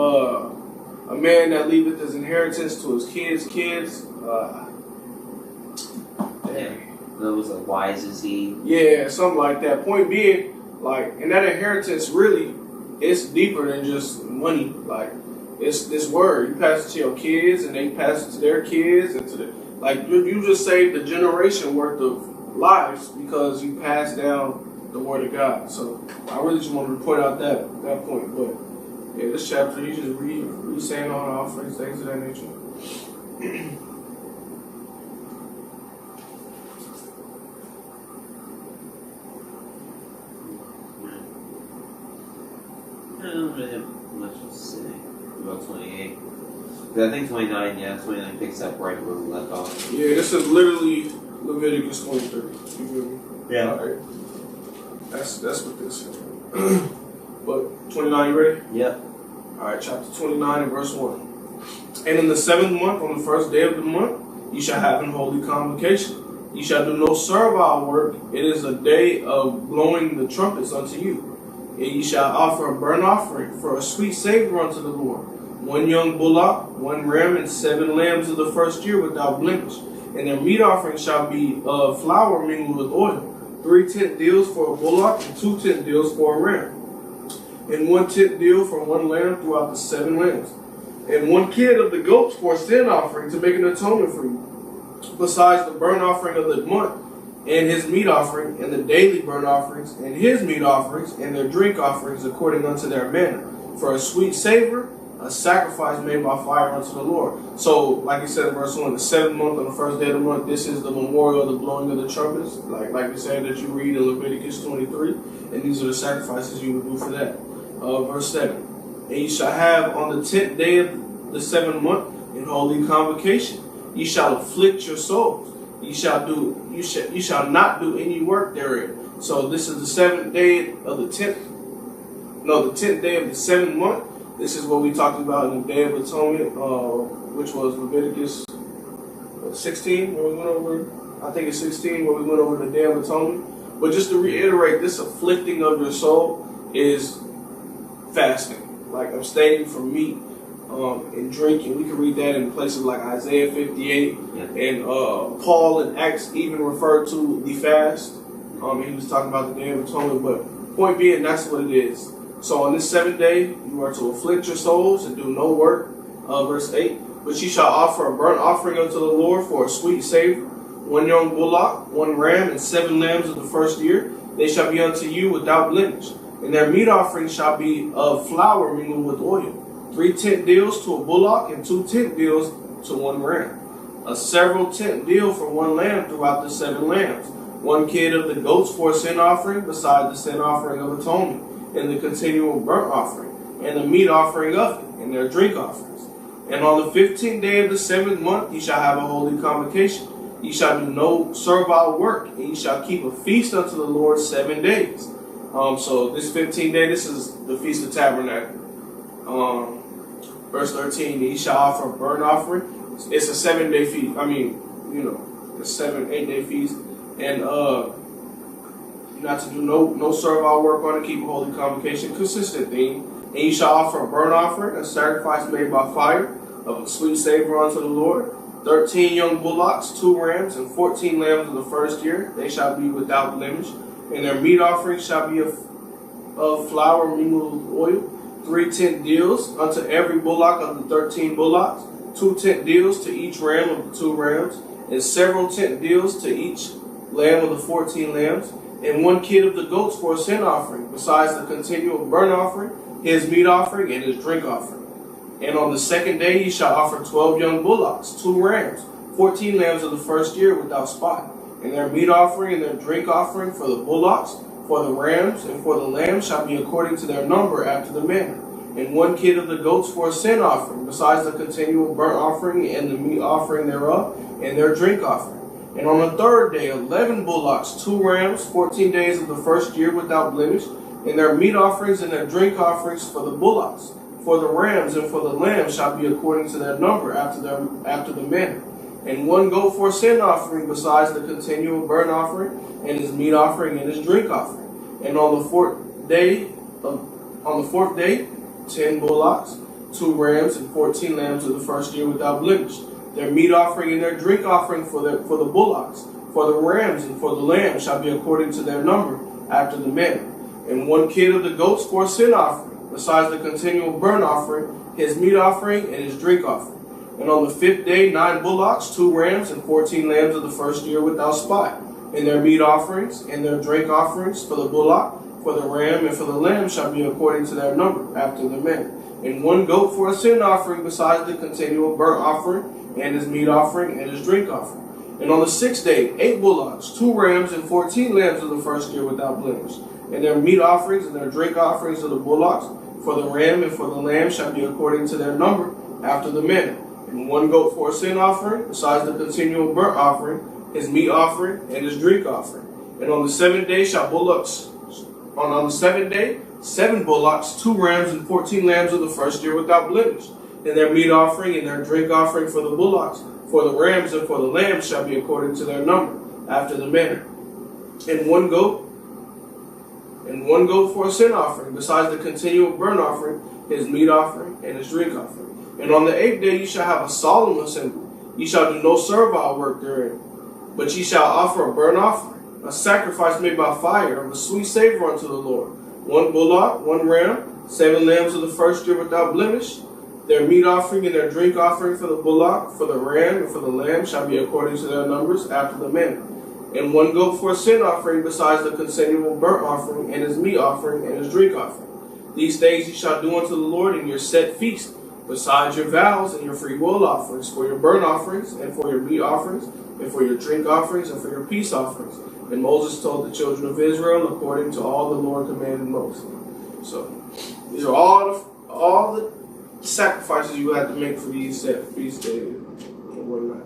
Speaker 1: that leaveth his inheritance to his kids.
Speaker 2: That was like, wise is he?
Speaker 1: Yeah, something like that. Point being, like, and that inheritance really, it's deeper than just money. Like, it's this word. You pass it to your kids, and they pass it to their kids, and to the, like, you just saved a generation worth of lives because you passed down the word of God. So I really just wanted to point out that point. But yeah, this chapter, you just read saying all the offerings, things of that nature.
Speaker 2: I don't really have much to say about 28. But I think 29 picks up right where we left off.
Speaker 1: Yeah, this is literally Leviticus 23. You feel me?
Speaker 2: Yeah.
Speaker 1: All right. That's what this is. But 29, you ready?
Speaker 2: Yep.
Speaker 1: Alright, chapter 29 and verse 1. And in the 7th month, on the first day of the month, ye shall have an holy convocation. Ye shall do no servile work. It is a day of blowing the trumpets unto you. And ye shall offer a burnt offering for a sweet savor unto the Lord. 1 young bullock, 1 ram, and 7 lambs of the first year without blemish. And their meat offering shall be of flour mingled with oil. 3 tenth deals for a bullock, and 2 tenth deals for a ram. And 1 tenth deal for 1 lamb throughout the 7 lambs. And 1 kid of the goats for a sin offering to make an atonement for you. Besides the burnt offering of the month, and his meat offering, and the daily burnt offerings, and his meat offerings, and their drink offerings according unto their manner. For a sweet savor, a sacrifice made by fire unto the Lord. So, like he said in verse 1, the 7th month on the first day of the month, this is the memorial of the blowing of the trumpets, like we said that you read in Leviticus 23, and these are the sacrifices you would do for that. Verse 7, and ye shall have on the 10th day of the 7th month in holy convocation. Ye shall afflict your souls. You shall not do any work therein. So this is the 7th day of the 10th. No, the 10th day of the 7th month. This is what we talked about in the Day of Atonement, which was Leviticus 16, where we went over, I think it's 16, where we went over the Day of Atonement. But just to reiterate, this afflicting of your soul is fasting, like abstaining from meat and drinking. We can read that in places like Isaiah 58, and Paul in Acts even referred to the fast. He was talking about the Day of Atonement, but point being, that's what it is. So on this 7th day, you are to afflict your souls and do no work. Verse 8, but ye shall offer a burnt offering unto the Lord for a sweet savor, 1 young bullock, 1 ram, and 7 lambs of the first year. They shall be unto you without blemish. And their meat offering shall be of flour mingled with oil, 3 tenth deals to a bullock, and 2 tenth deals to 1 ram. A several tenth deal for 1 lamb throughout the 7 lambs. 1 kid of the goats for a sin offering, beside the sin offering of atonement, and the continual burnt offering, and the meat offering of it, and their drink offerings. And on the 15th day of the 7th month ye shall have a holy convocation. Ye shall do no servile work, and ye shall keep a feast unto the Lord 7 days. So this 15th day, this is the Feast of Tabernacle. Verse 13, ye shall offer a burnt offering. It's a 7-day feast. It's 7-8-day feast. And not to do no servile work on it, keep a holy convocation, consistent theme. And ye shall offer a burnt offering, a sacrifice made by fire, of a sweet savor unto the Lord. 13 young bullocks, 2 rams, and 14 lambs of the first year. They shall be without blemish. And their meat offering shall be of flour mingled with oil. 3 tenth deals unto every bullock of the 13 bullocks. 2 tenth deals to each ram of the 2 rams. And several tenth deals to each lamb of the 14 lambs. And 1 kid of the goats for a sin offering, besides the continual burnt offering, his meat offering, and his drink offering. And on the 2nd day ye shall offer 12 young bullocks, 2 rams, 14 lambs of the first year without spot. And their meat offering and their drink offering for the bullocks, for the rams, and for the lambs shall be according to their number after the manner. And 1 kid of the goats for a sin offering, besides the continual burnt offering and the meat offering thereof, and their drink offering. And on the 3rd day 11 bullocks, 2 rams, 14 days of the first year without blemish, and their meat offerings and their drink offerings for the bullocks, for the rams, and for the lambs shall be according to their number after the manner. And 1 goat for a sin offering, besides the continual burnt offering, and his meat offering and his drink offering. And on the 4th day, 10 bullocks, 2 rams, and 14 lambs of the first year without blemish. Their meat offering and their drink offering for the bullocks, for the rams, and for the lambs shall be according to their number after the manner. And 1 kid of the goats for a sin offering, besides the continual burnt offering, his meat offering, and his drink offering. And on the 5th day 9 bullocks, 2 rams, and 14 lambs of the first year without spot. And their meat offerings and their drink offerings for the bullock, for the ram, and for the lamb shall be according to their number after the manner. And 1 goat for a sin offering, besides the continual burnt offering, and his meat offering, and his drink offering. And on the 6th day 8 bullocks, 2 rams, and 14 lambs of the first year without blemish. And their meat offerings and their drink offerings of the bullocks, for the ram, and for the lamb shall be according to their number after the manner. And 1 goat for a sin offering, besides the continual burnt offering, his meat offering, and his drink offering. And on the 7th day on the 7th day, 7 bullocks, 2 rams, and 14 lambs of the first year without blemish. And their meat offering and their drink offering for the bullocks, for the rams, and for the lambs shall be according to their number, after the manner. And 1 goat for a sin offering, besides the continual burnt offering, his meat offering, and his drink offering. And on the 8th day ye shall have a solemn assembly. Ye shall do no servile work therein, but ye shall offer a burnt offering, a sacrifice made by fire, of a sweet savor unto the Lord. 1 bullock, 1 ram, 7 lambs of the first year without blemish. Their meat offering and their drink offering for the bullock, for the ram, and for the lamb shall be according to their numbers after the manner. And 1 goat for a sin offering, besides the continual burnt offering, and his meat offering, and his drink offering. These things ye shall do unto the Lord in your set feast, besides your vows and your freewill offerings, for your burnt offerings, and for your meat offerings, and for your drink offerings, and for your peace offerings. And Moses told the children of Israel according to all the Lord commanded Moses. So these are all the sacrifices you have to make for these set feast days and whatnot.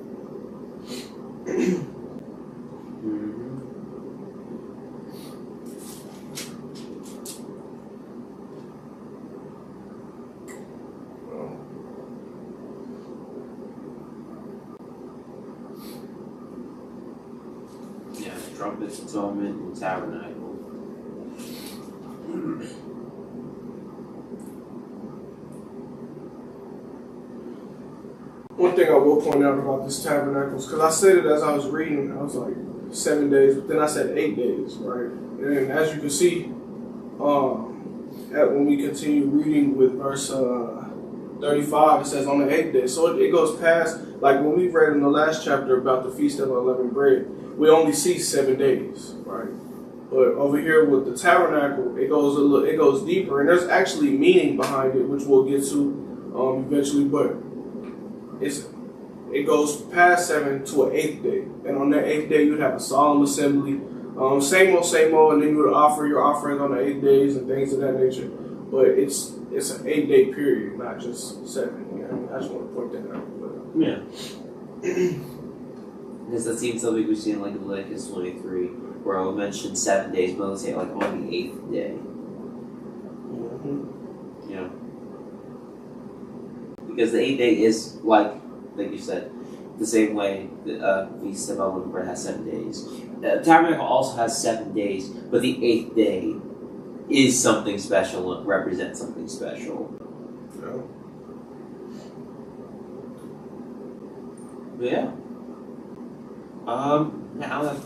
Speaker 2: of its atonement in the tabernacle.
Speaker 1: One thing I will point out about this tabernacles, because I said it as I was reading, I was like 7 days, but then I said 8 days, right? And as you can see, when we continue reading with verse 35, it says on the 8th day. So it goes past, like when we read in the last chapter about the Feast of Unleavened Bread, we only see 7 days, right? But over here with the tabernacle, it goes deeper, and there's actually meaning behind it, which we'll get to eventually. But it goes past 7 to an 8th day, and on that 8th day you'd have a solemn assembly, same old, and then you would offer your offerings on the 8 days and things of that nature. But it's an 8 day period, not just 7. You know? I just want to point that out. But,
Speaker 2: yeah. Because that seems something we see in like Leviticus 23, where I'll mention 7 days, but let's say like on the 8th day.
Speaker 1: Mm-hmm.
Speaker 2: Yeah. Because the 8th day is like you said, the same way the Feast of Unleavened Bread has 7 days. The tabernacle also has 7 days, but the 8th day is something special, it represents something special.
Speaker 1: Yeah.
Speaker 2: But yeah. I don't have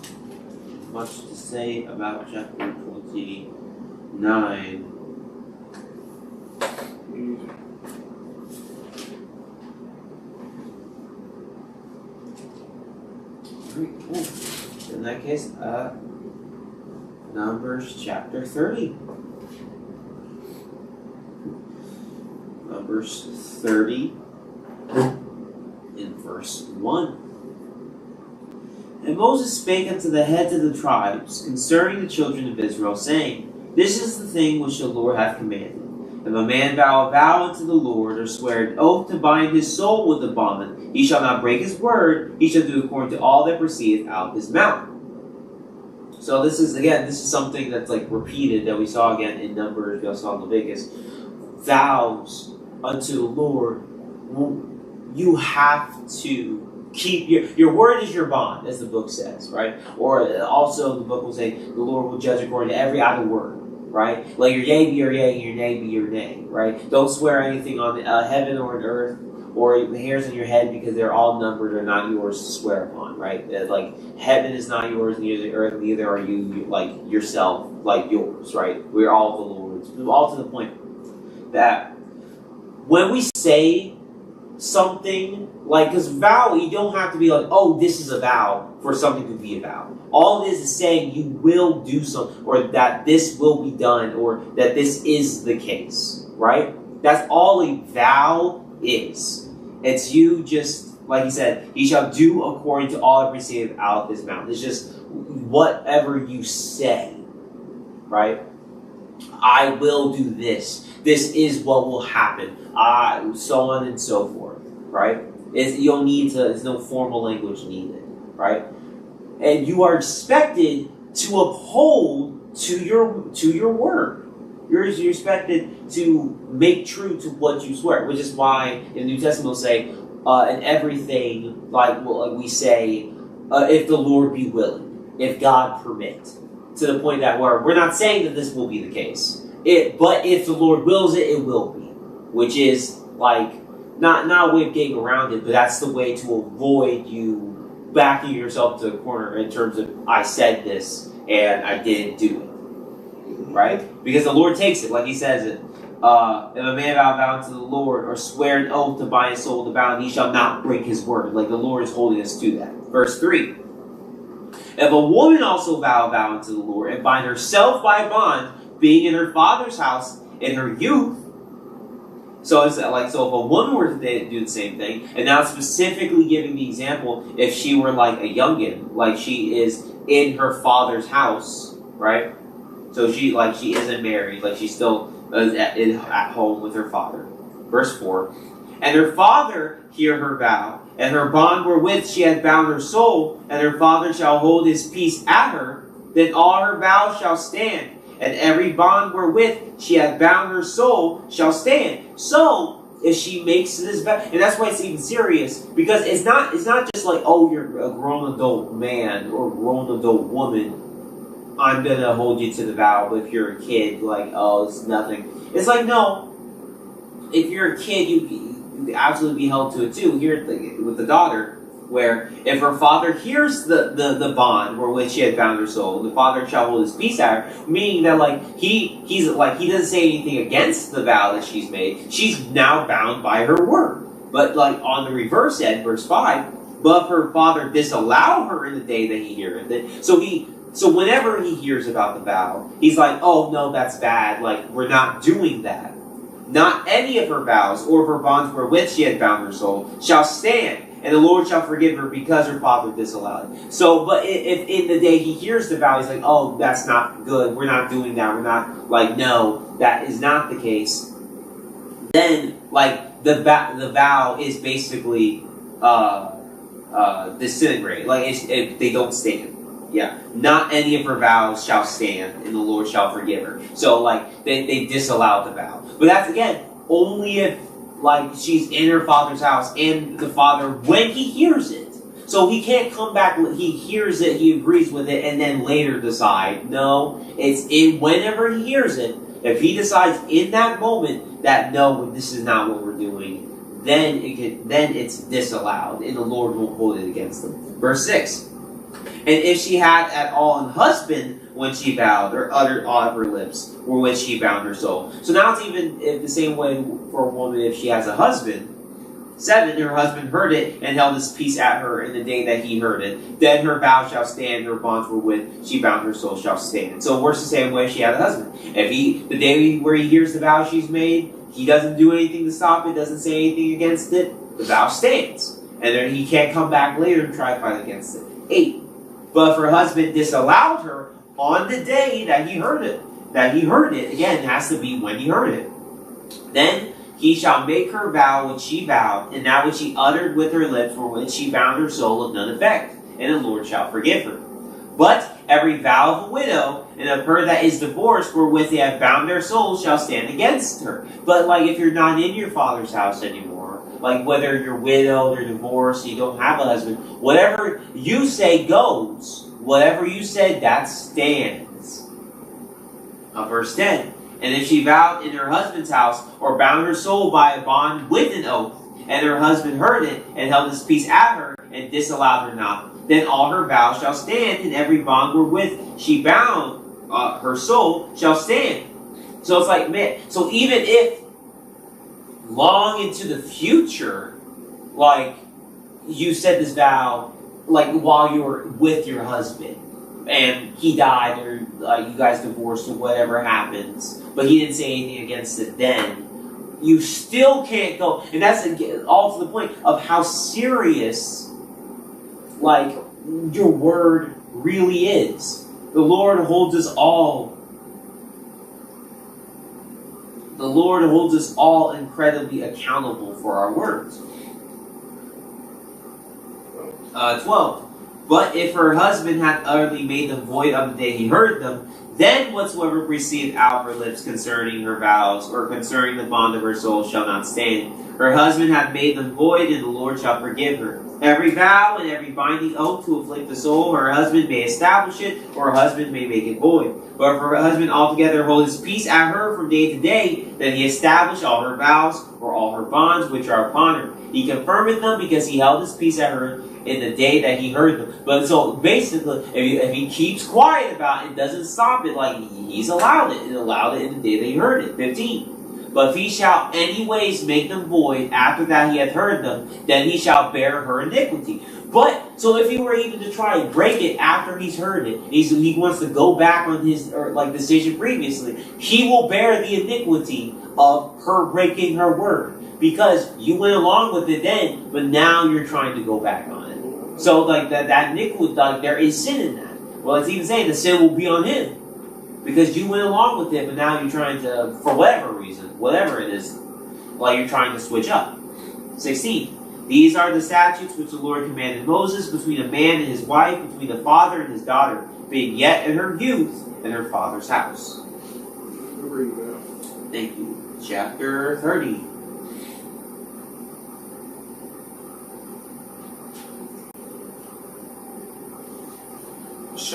Speaker 2: much to say about chapter 29. In that case, Numbers chapter 30. Numbers 30 in verse 1. And Moses spake unto the heads of the tribes concerning the children of Israel, saying, This is the thing which the Lord hath commanded. If a man vow a vow unto the Lord, or swear an oath to bind his soul with a bond, he shall not break his word, he shall do according to all that proceedeth out of his mouth. So this is something that's like repeated that we saw again in Numbers, we also saw in Leviticus. Vows unto the Lord, you have to keep your word is your bond, as the book says, right? Or also the book will say the Lord will judge according to every idle word, right? Let your yea be your yea and your nay be your nay, right? Don't swear anything on heaven or on earth or the hairs on your head, because they're all numbered or not yours to swear upon, right? Like heaven is not yours, neither the earth, neither are you like yourself, like yours, right? We're all the Lord's. All to the point that when we say something like, because vow, you don't have to be like, oh, this is a vow for something to be a vow. All it is saying you will do something, or that this will be done, or that this is the case, right? That's all a vow is. It's you just, like he said, he shall do according to all that proceedeth out of his mouth. It's just whatever you say, right? I will do this. This is what will happen. So on and so forth, right? You don't need to, there's no formal language needed, right? And you are expected to uphold to your word. You're expected to make true to what you swear, which is why in the New Testament will say, in everything, like we say, if the Lord be willing, if God permit, to the point that we're not saying that this will be the case. But if the Lord wills it, it will be. Which is like not a way of getting around it, but that's the way to avoid you backing yourself to a corner in terms of I said this and I didn't do it. Right? Because the Lord takes it, like he says it. If a man vow unto the Lord, or swear an oath to bind his soul with a vow, he shall not break his word. Like the Lord is holding us to that. Verse 3. If a woman also vow unto the Lord, and bind herself by a bond, being in her father's house in her youth. So it's like, so if a woman were to do the same thing, and now specifically giving the example, if she were like a youngin, like she is in her father's house, right? So she isn't married, like she still is at home with her father. Verse 4. And her father hear her vow, and her bond wherewith she hath bound her soul, and her father shall hold his peace at her, then all her vows shall stand, and every bond wherewith she hath bound her soul shall stand. So, if she makes this vow, and that's why it's even serious, because it's not just like, oh, you're a grown adult man or grown adult woman I'm gonna hold you to the vow, but if you're a kid, like, oh, it's nothing. It's like, no, if you're a kid, you absolutely be held to it too. Here with the daughter, where if her father hears the bond for which she had bound her soul, the father shall hold his peace at her, meaning that like he doesn't say anything against the vow that she's made. She's now bound by her word. But like on the reverse end, verse 5, but if her father disallow her in the day that he heareth it, so whenever he hears about the vow, he's like, oh no, that's bad, like we're not doing that. Not any of her vows or of her bonds wherewith she had bound her soul shall stand, and the Lord shall forgive her because her father disallowed it. So, but if in the day he hears the vow, he's like, oh, that's not good, we're not doing that, we're not, like, no, that is not the case. Then, like, the vow is basically disintegrate. Like, they don't stand. Yeah. Not any of her vows shall stand, and the Lord shall forgive her. So, like, they disallowed the vow. But that's, again, only if, like, she's in her father's house, and the father, when he hears it. So he can't come back, he hears it, he agrees with it, and then later decide. No, it's whenever he hears it. If he decides in that moment that, no, this is not what we're doing, then it's disallowed, and the Lord won't hold it against them. Verse 6. And if she had at all an husband when she vowed, or uttered aught of her lips, or when she bound her soul. So now it's even the same way for a woman if she has a husband. 7, her husband heard it, and held his peace at her in the day that he heard it. Then her vow shall stand, her bonds wherewith she bound her soul shall stand. So it works the same way if she had a husband. If the day where he hears the vow she's made, he doesn't do anything to stop it, doesn't say anything against it, the vow stands. And then he can't come back later and try to fight against it. 8. But if her husband disallowed her on the day that he heard it, again, it has to be when he heard it, then he shall make her vow which she vowed, and that which she uttered with her lips, for which she bound her soul, of none effect, and the Lord shall forgive her. But every vow of a widow, and of her that is divorced, wherewith they have bound their soul, shall stand against her. But like if you're not in your father's house anymore, like whether you're widowed or divorced, you don't have a husband, whatever you say goes. Whatever you said, that stands. Verse 10. And if she vowed in her husband's house, or bound her soul by a bond with an oath, and her husband heard it, and held his peace at her, and disallowed her not, then all her vows shall stand, and every bond wherewith she bound her soul shall stand. So it's like, man, so even if long into the future, like, you said this vow, like, while you were with your husband, and he died, or you guys divorced, or whatever happens, but he didn't say anything against it then, you still can't go. And that's all to the point of how serious, like, your word really is. The Lord holds us all. The Lord holds us all incredibly accountable for our words. 12. But if her husband hath utterly made them void on the day he heard them, then whatsoever proceedeth out of her lips concerning her vows, or concerning the bond of her soul, shall not stand. Her husband hath made them void, and the Lord shall forgive her. Every vow and every binding oath to afflict the soul, her husband may establish it, or her husband may make it void. But if her husband altogether hold his peace at her from day to day, then he establish all her vows, or all her bonds which are upon her. He confirmeth them, because he held his peace at her in the day that he heard them. But so basically, if he keeps quiet about it, doesn't stop it, like he's allowed it, and allowed it in the day that he heard it. 15. But if he shall anyways make them void after that he hath heard them, then he shall bear her iniquity. But so if he were even to try and break it after he's heard it, he wants to go back on his decision previously, he will bear the iniquity of her breaking her word. Because you went along with it then, but now you're trying to go back on it. So, like, that iniquity, like, there is sin in that. Well, it's even saying the sin will be on him. Because you went along with it, but now you're trying to, for whatever reason, whatever it is, like, you're trying to switch up. 16. These are the statutes which the Lord commanded Moses between a man and his wife, between the father and his daughter, being yet in her youth in her father's house. Thank you. Chapter 30.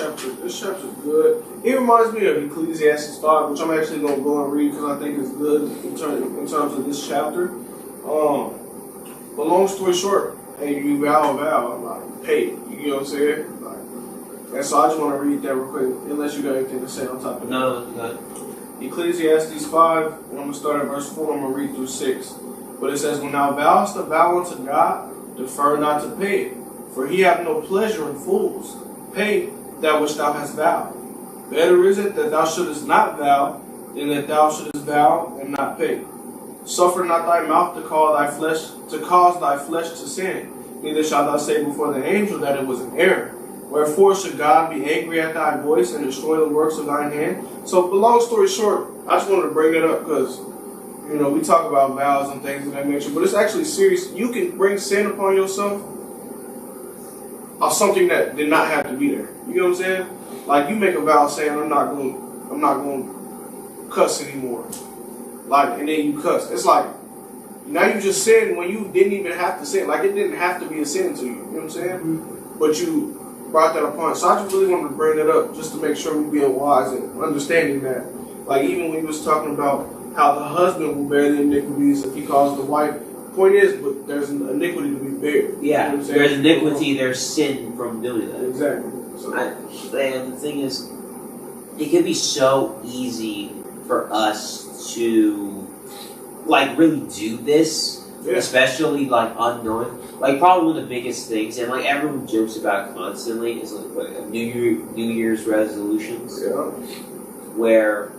Speaker 1: This chapter's good. It reminds me of Ecclesiastes 5, which I'm actually going to go and read because I think it's good in terms of this chapter. But long story short, hey, you vow a vow, like, pay it. You know what I'm saying? Like, and so I just want to read that real quick, unless you got anything to say on top of that.
Speaker 2: No.
Speaker 1: Ecclesiastes 5, and I'm going to start at verse 4, I'm going to read through 6. But it says, when thou vowest a vow unto God, defer not to pay it, for he hath no pleasure in fools. Pay that which thou hast vowed. Better is it that thou shouldest not vow, than that thou shouldest vow and not pay. Suffer not thy mouth to cause thy flesh to sin, neither shalt thou say before the angel that it was an error. Wherefore should God be angry at thy voice and destroy the works of thine hand? So, but long story short, I just wanted to bring it up because, you know, we talk about vows and things of that nature, but it's actually serious. You can bring sin upon yourself of something that did not have to be there. You know what I'm saying? Like, you make a vow saying, I'm not going to cuss anymore. Like, and then you cuss. It's like, now you just sinned when you didn't even have to sin. Like, it didn't have to be a sin to you. You know what I'm saying? Mm-hmm. But you brought that upon. So I just really wanted to bring that up just to make sure we be wise and understanding that. Like, even when he was talking about how the husband will bear the iniquities if he calls the wife. Point is, but there's an iniquity to be bared.
Speaker 2: Yeah,
Speaker 1: you know
Speaker 2: there's iniquity, there's sin from doing that.
Speaker 1: Exactly. So.
Speaker 2: And the thing is, it can be so easy for us to, like, really do this, especially, like, unknowing. Like, probably one of the biggest things, and, like, everyone jokes about it constantly, is, like New Year's resolutions.
Speaker 1: Yeah.
Speaker 2: Where,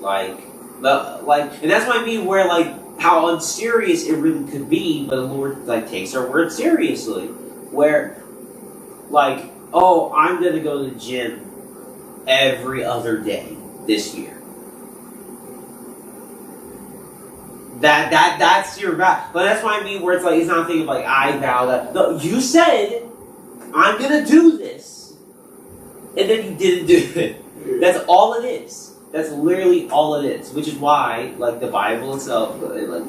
Speaker 2: and that's what I mean, where, like, how unserious it really could be, but the Lord, like, takes our word seriously. Where, like, oh, I'm gonna go to the gym every other day this year. That's your vow. But that's what I mean, where it's like, it's not thinking like, I vow that. No, you said, I'm gonna do this. And then you didn't do it. That's all it is. That's literally all it is. Which is why, like, the Bible itself, like, in the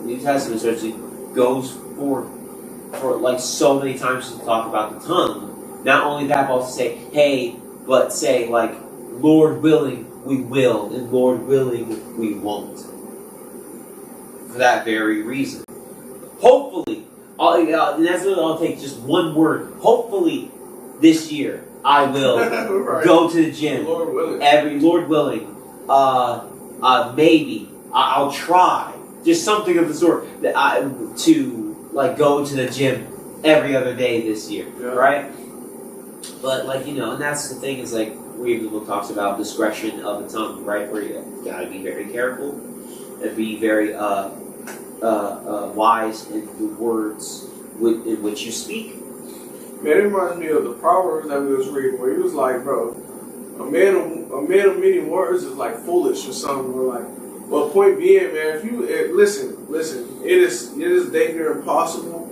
Speaker 2: New Testament especially, goes for like, so many times to talk about the tongue. Not only that, but also say, hey, but say, like, Lord willing, we will, and Lord willing, we won't. For that very reason. Hopefully, and that's what I'll take, just one word. Hopefully, this year, I will right. Go to the gym.
Speaker 1: Lord willing.
Speaker 2: Lord willing. Maybe. I'll try. Just something of the sort to, like, go to the gym every other day this year. Yeah. Right? But, like, you know, and that's the thing is, like, where the book talks about discretion of the tongue, right? Where you gotta be very careful and be very wise in the words in which you speak.
Speaker 1: Man, it reminds me of the Proverbs that we was reading, where he was like, bro, a man of many words is like foolish or something. We're like, but point being, man, if you listen, it is dang near impossible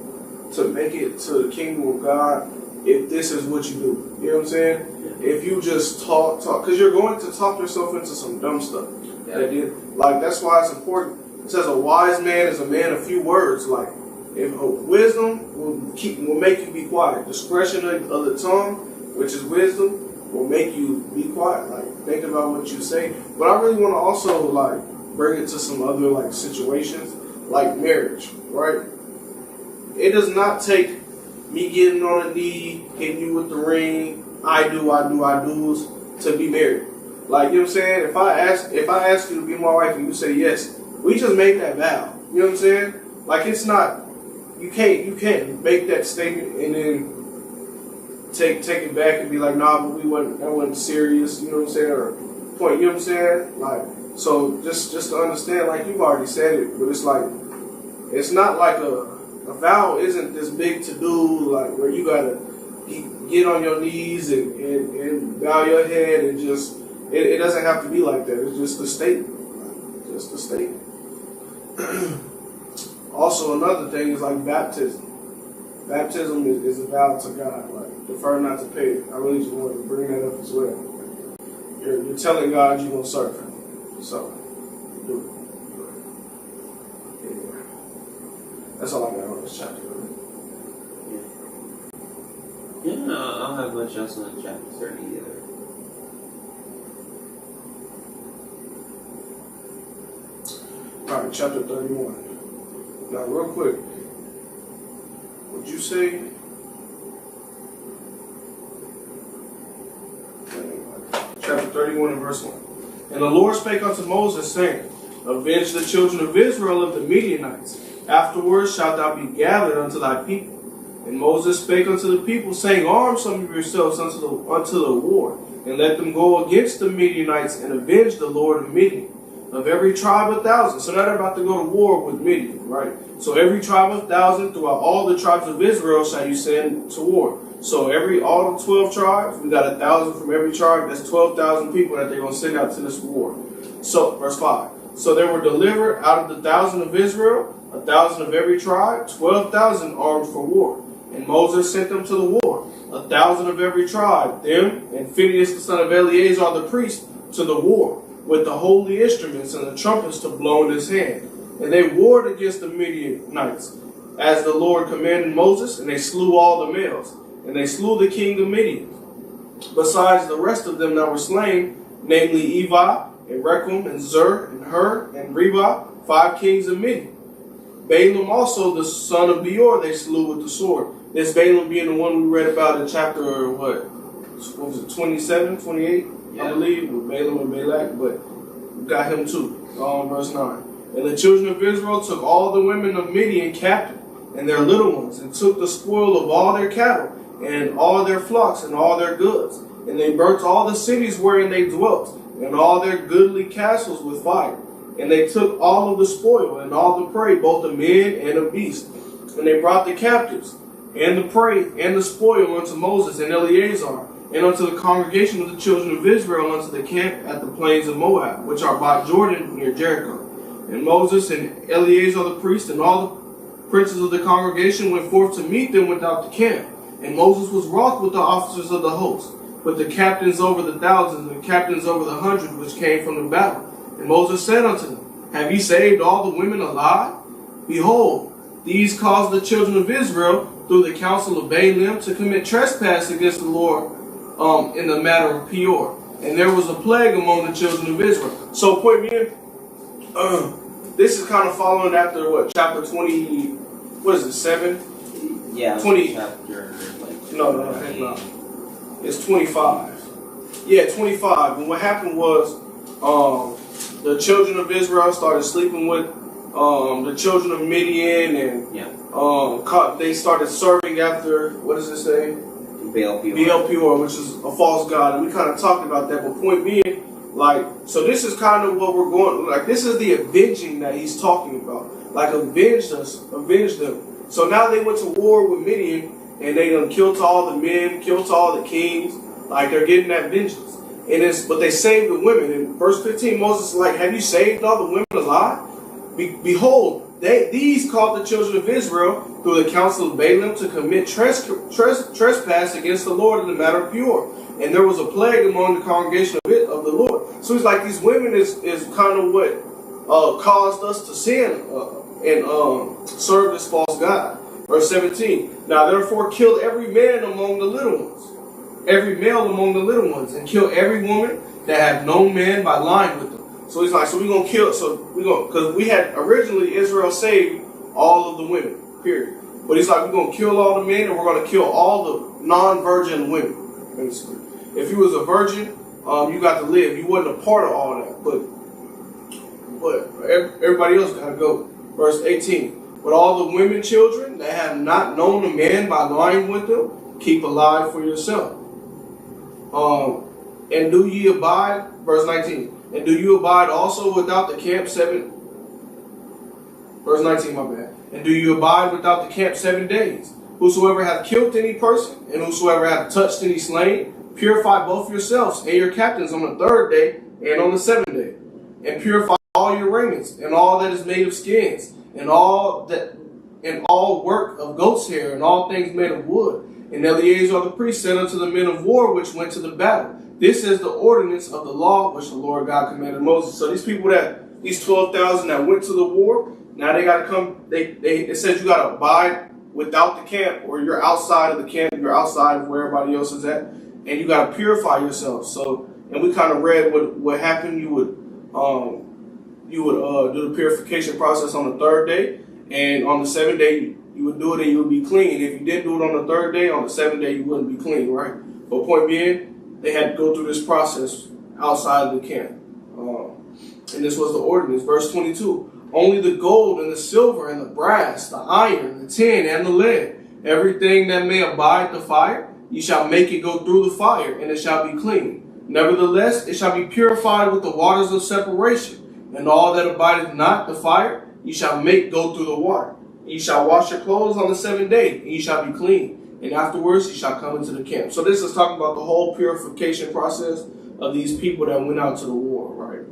Speaker 1: to make it to the kingdom of God if this is what you do. You know what I'm saying? Yeah. If you just talk, because you're going to talk yourself into some dumb stuff. Yeah. Like, that's why it's important. It says a wise man is a man of few words. Like, if wisdom will make you be quiet. Discretion of the tongue, which is wisdom, will make you be quiet. Like, think about what you say. But I really want to also, like, bring it to some other, like, situations, like marriage, right? It does not take me getting on a knee, hitting you with the ring, I do's to be married. Like, you know what I'm saying? If I ask you to be my wife and you say yes, we just made that vow. You know what I'm saying? Like, it's not. You can't make that statement and then take it back and be like, nah, but that wasn't serious, you know what I'm saying? Or point, you know what I'm saying? Like, so just to understand, like, you've already said it, but it's like, it's not like a vow isn't this big to do, like, where you gotta get on your knees and bow your head and just, it doesn't have to be like that. It's just a statement. Just a statement. Also, another thing is like baptism. Baptism is a vow to God. Like, defer not to pay. I really just wanted to bring that up as well. You're telling God you're going to serve Him. So, do it. Anyway, that's all I got on this chapter.
Speaker 2: Yeah, I don't have much else on chapter 30 either.
Speaker 1: Alright, chapter 31. Now, real quick, would you say chapter 31 and verse 1. And the Lord spake unto Moses, saying, Avenge the children of Israel of the Midianites. Afterwards shalt thou be gathered unto thy people. And Moses spake unto the people, saying, Arm some of yourselves unto the war, and let them go against the Midianites, and avenge the Lord of Midian, of every tribe 1,000. So now they're about to go to war with Midian, right? So every tribe 1,000 throughout all the tribes of Israel shall you send to war. So all the 12 tribes, we got 1,000 from every tribe. That's 12,000 people that they're going to send out to this war. So, verse 5. So there were delivered out of the 1,000 of Israel, 1,000 of every tribe, 12,000 armed for war. And Moses sent them to the war, 1,000 of every tribe, them and Phinehas the son of Eleazar the priest to the war, with the holy instruments and the trumpets to blow in his hand. And they warred against the Midianites, as the Lord commanded Moses, and they slew all the males. And they slew the king of Midian, besides the rest of them that were slain, namely Evi, and Rechem, and Zur, and Hur, and Reba, 5 kings of Midian. Balaam also, the son of Beor, they slew with the sword. This Balaam being the one we read about in chapter, what was it, 27, 28, I believe, with Balaam and Balak, but we got him too. Verse 9. And the children of Israel took all the women of Midian captive, and their little ones, and took the spoil of all their cattle, and all their flocks, and all their goods. And they burnt all the cities wherein they dwelt, and all their goodly castles with fire. And they took all of the spoil, and all the prey, both of men and of beasts. And they brought the captives, and the prey, and the spoil unto Moses and Eleazar, and unto the congregation of the children of Israel, unto the camp at the plains of Moab, which are by Jordan near Jericho. And Moses and Eleazar the priest, and all the princes of the congregation went forth to meet them without the camp. And Moses was wroth with the officers of the host, with the captains over the thousands, and the captains over the hundred, which came from the battle. And Moses said unto them, Have ye saved all the women alive? Behold, these caused the children of Israel, through the counsel of Balaam, to commit trespass against the Lord in the matter of Peor. And there was a plague among the children of Israel. So, point me in. This is kind of following after, what, chapter 20, what is it, 7?
Speaker 2: Yeah,
Speaker 1: 20.
Speaker 2: Chapter, like,
Speaker 1: No, heck no. It's 25. Yeah, 25. And what happened was, the children of Israel started sleeping with the children of Midian, and they started serving after, what does it say?
Speaker 2: Baal
Speaker 1: Peor, which is a false god. And we kind of talked about that, but point being, like, so this is kind of what we're going, like, this is the avenging that he's talking about. Like, avenge them. So now they went to war with Midian, and they done killed all the men, killed all the kings. Like, they're getting that vengeance. But they saved the women. In verse 15, Moses is like, Have you saved all the women alive? Behold, these called the children of Israel through the counsel of Balaam to commit trespass against the Lord in the matter of Peor. And there was a plague among the congregation of the Lord. So he's like, these women is kind of what caused us to sin and serve this false god. Verse 17. Now therefore kill every man among the little ones, every male among the little ones, and kill every woman that have no man by lying with them. So he's like, so we're going to kill, because we had originally Israel saved all of the women, period. But he's like, we're going to kill all the men, and we're going to kill all the non-virgin women, basically. If you was a virgin, you got to live. You wasn't a part of all that. But everybody else got to go. Verse 18. But all the women, children that have not known a man by lying with them, keep alive for yourself. And do ye abide, verse 19, and do you abide also without the camp 7, verse 19, my bad. And do you abide without the camp 7 days? Whosoever hath killed any person, and whosoever hath touched any slain, purify both yourselves and your captains on the 3rd day and on the 7th day. And purify all your raiments, and all that is made of skins, and all work of goat's hair, and all things made of wood. And Eleazar the priest said unto the men of war which went to the battle, This is the ordinance of the law which the Lord God commanded Moses. So these people these 12,000 that went to the war, now they got to come, it says you got to abide without the camp, or you're outside of the camp, you're outside of where everybody else is at, and you got to purify yourself. So, and we kind of read what happened. You would do the purification process on the third day, and on the seventh day you would do it and you would be clean. If you didn't do it on the third day, on the seventh day you wouldn't be clean, right? But point being, they had to go through this process outside of the camp. And this was the ordinance. Verse 22, only the gold and the silver and the brass, the iron, the tin, and the lead, everything that may abide the fire, you shall make it go through the fire, and it shall be clean. Nevertheless, it shall be purified with the waters of separation, and all that abideth not the fire, you shall make go through the water. You shall wash your clothes on the seventh day, and you shall be clean. And afterwards you shall come into the camp. So this is talking about the whole purification process of these people that went out to the war, right?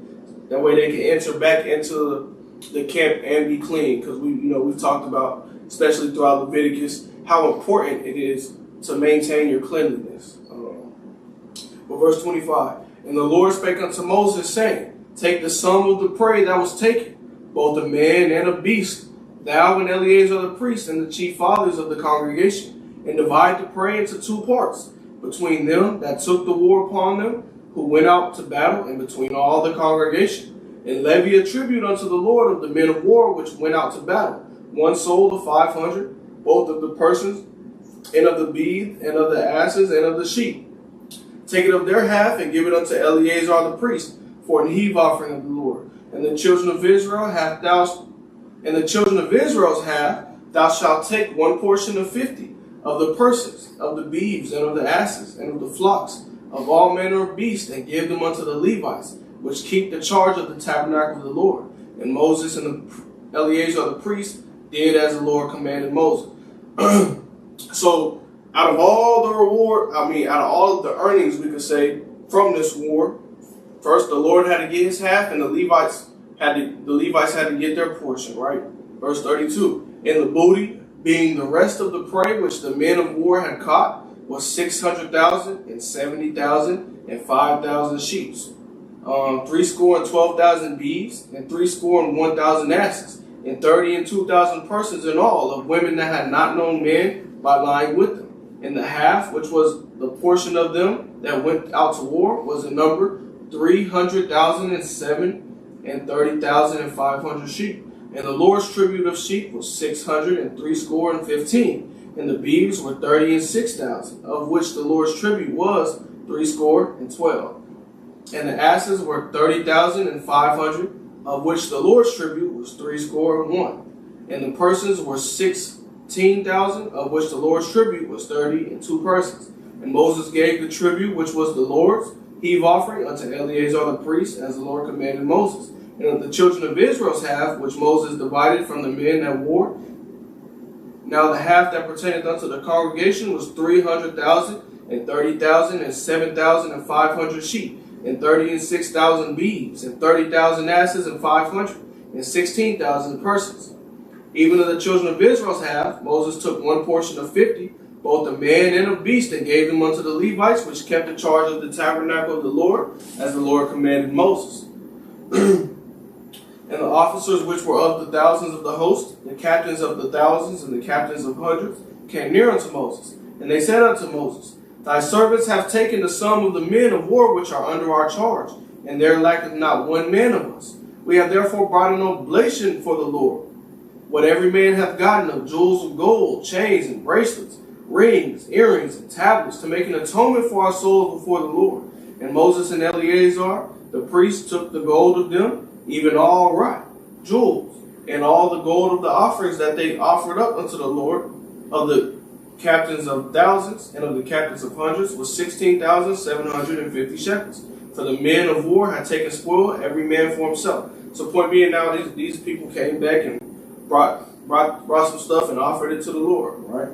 Speaker 1: That way they can enter back into the camp and be clean. Because we've talked about, especially throughout Leviticus, how important it is to maintain your cleanliness. But verse 25, and the Lord spake unto Moses, saying, take the sum of the prey that was taken, both a man and a beast, thou and Eleazar the priest and the chief fathers of the congregation, and divide the prey into two parts, between them that took the war upon them, who went out to battle, and between all the congregation. And levy a tribute unto the Lord of the men of war which went out to battle, one soul of 500, both of the persons, and of the beeves, and of the asses, and of the sheep. Take it of their half, and give it unto Eleazar the priest, for an heave offering of the Lord. And the children of Israel and the children of Israel's half, thou shalt take one portion of 50 of the persons, of the beeves, and of the asses, and of the flocks, of all manner of beasts, and give them unto the Levites, which keep the charge of the tabernacle of the Lord. And Moses and Eleazar the priest did as the Lord commanded Moses. So, out of all the all of the earnings, we could say, from this war, first the Lord had to get his half, and the Levites had to get their portion, right? Verse 32, and the booty, being the rest of the prey which the men of war had caught, was 600,000 and 70,000 and 5,000 sheep, 12,000 beeves, and 1,000 asses, and 32,000 persons in all, of women that had not known men by lying with them. And the half, which was the portion of them that went out to war, was in number 300,007 and 30,500 sheep. And the Lord's tribute of sheep was 615, and the beeves were 36,000, of which the Lord's tribute was 12. And the asses were 30,500, of which the Lord's tribute was 61. And the persons were 16,000, of which the Lord's tribute was 32 persons. And Moses gave the tribute, which was the Lord's heave offering, unto Eleazar the priest, as the Lord commanded Moses. And of the children of Israel's half, which Moses divided from the men that war, now the half that pertained unto the congregation was 300,000 and 30,000 and 7,500 sheep, and 36,000 beeves, and 30,000 asses, and 500 and 16,000 persons. Even of the children of Israel's half, Moses took one portion of 50, both a man and a beast, and gave them unto the Levites, which kept the charge of the tabernacle of the Lord, as the Lord commanded Moses. And the officers which were of the thousands of the host, the captains of the thousands and the captains of hundreds, came near unto Moses. And they said unto Moses, thy servants have taken the sum of the men of war which are under our charge, and there lacketh not one man of us. We have therefore brought an oblation for the Lord. What every man hath gotten of jewels of gold, chains and bracelets, rings, earrings, and tablets, to make an atonement for our souls before the Lord. And Moses and Eleazar, the priests, took the gold of them, even all right, jewels, and all the gold of the offerings that they offered up unto the Lord, of the captains of thousands and of the captains of hundreds, was 16,750 shekels. For the men of war had taken spoil, every man for himself. So point being, now these people came back and brought some stuff and offered it to the Lord, right?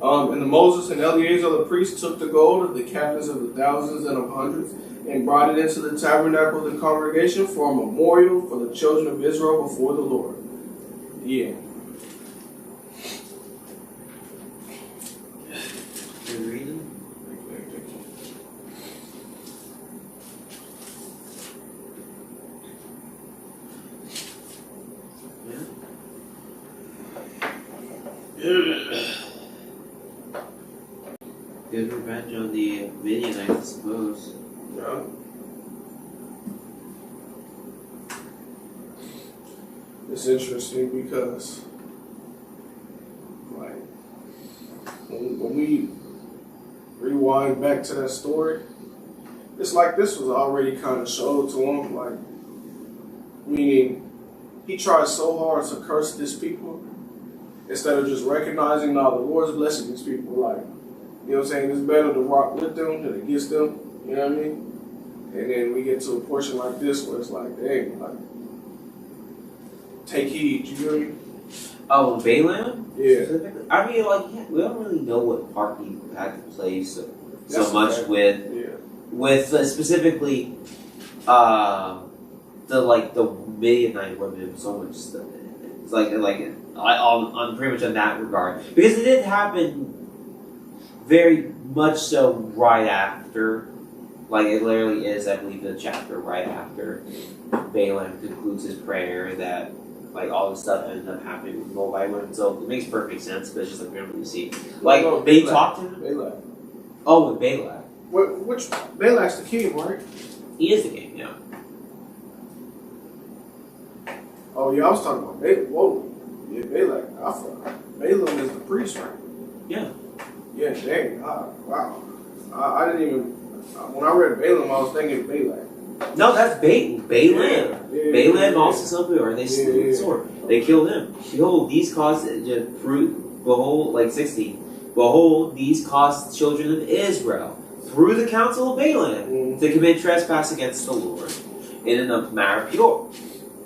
Speaker 1: And the Moses and Eleazar the priest took the gold of the captains of the thousands and of hundreds, and brought it into the tabernacle of the congregation for a memorial for the children of Israel before the Lord. Yeah.
Speaker 2: You reading? Good revenge on the Midianites, I suppose.
Speaker 1: Yeah. It's interesting because, like, when we rewind back to that story, it's like this was already kind of showed to him, like, meaning he tried so hard to curse this people instead of just recognizing, now the Lord's blessing these people, like, you know what I'm saying? It's better to rock with them than against them, you know what I mean? And then we get to a portion like this where it's like, dang, like, take heed, you hear me?
Speaker 2: Oh, Balaam?
Speaker 1: Yeah.
Speaker 2: I mean, like, yeah, we don't really know what part he had to play so
Speaker 1: That's
Speaker 2: much
Speaker 1: okay.
Speaker 2: with specifically the Midianite women. So much stuff. It's on pretty much on that regard, because it did happen very much so right after. Like, it literally is, I believe, the chapter right after Balaam concludes his prayer that, like, all this stuff ended up happening with Moabite women. So it makes perfect sense, but it's just like, we don't really see. Like,
Speaker 1: No,
Speaker 2: they
Speaker 1: Balak.
Speaker 2: talked to him.
Speaker 1: Balak.
Speaker 2: Oh, with Balak.
Speaker 1: Which Balak's the king, right?
Speaker 2: He is the king, yeah.
Speaker 1: Oh yeah, I was talking about Balak. Whoa, yeah, Balak. I forgot. Balaam is the priest, right?
Speaker 2: Yeah.
Speaker 1: Yeah, dang. Wow. I didn't even. When I read Balaam, I was thinking Balak.
Speaker 2: No, that's Balaam.
Speaker 1: Yeah,
Speaker 2: Balaam also something, or they slew with the
Speaker 1: Yeah.
Speaker 2: sword. They killed him. Behold, these caused behold, like 16. Behold, these caused the children of Israel through the counsel of Balaam to commit trespass against the Lord in a matter of pure.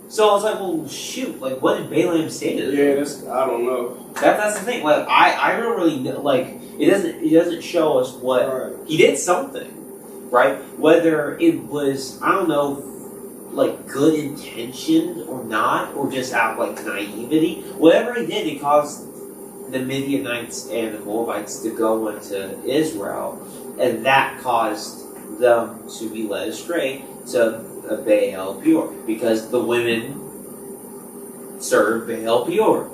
Speaker 2: So I was like, well, shoot, like, what did Balaam say to them?
Speaker 1: Yeah, I don't know.
Speaker 2: That's the thing. Like, I don't really know. Like, it doesn't show us what
Speaker 1: Right.
Speaker 2: he did something, right? Whether it was, I don't know, like, good intention or not, or just out of, like, naivety. Whatever he did, it caused the Midianites and the Moabites to go into Israel, and that caused them to be led astray to Baal Peor, because the women served Baal Peor.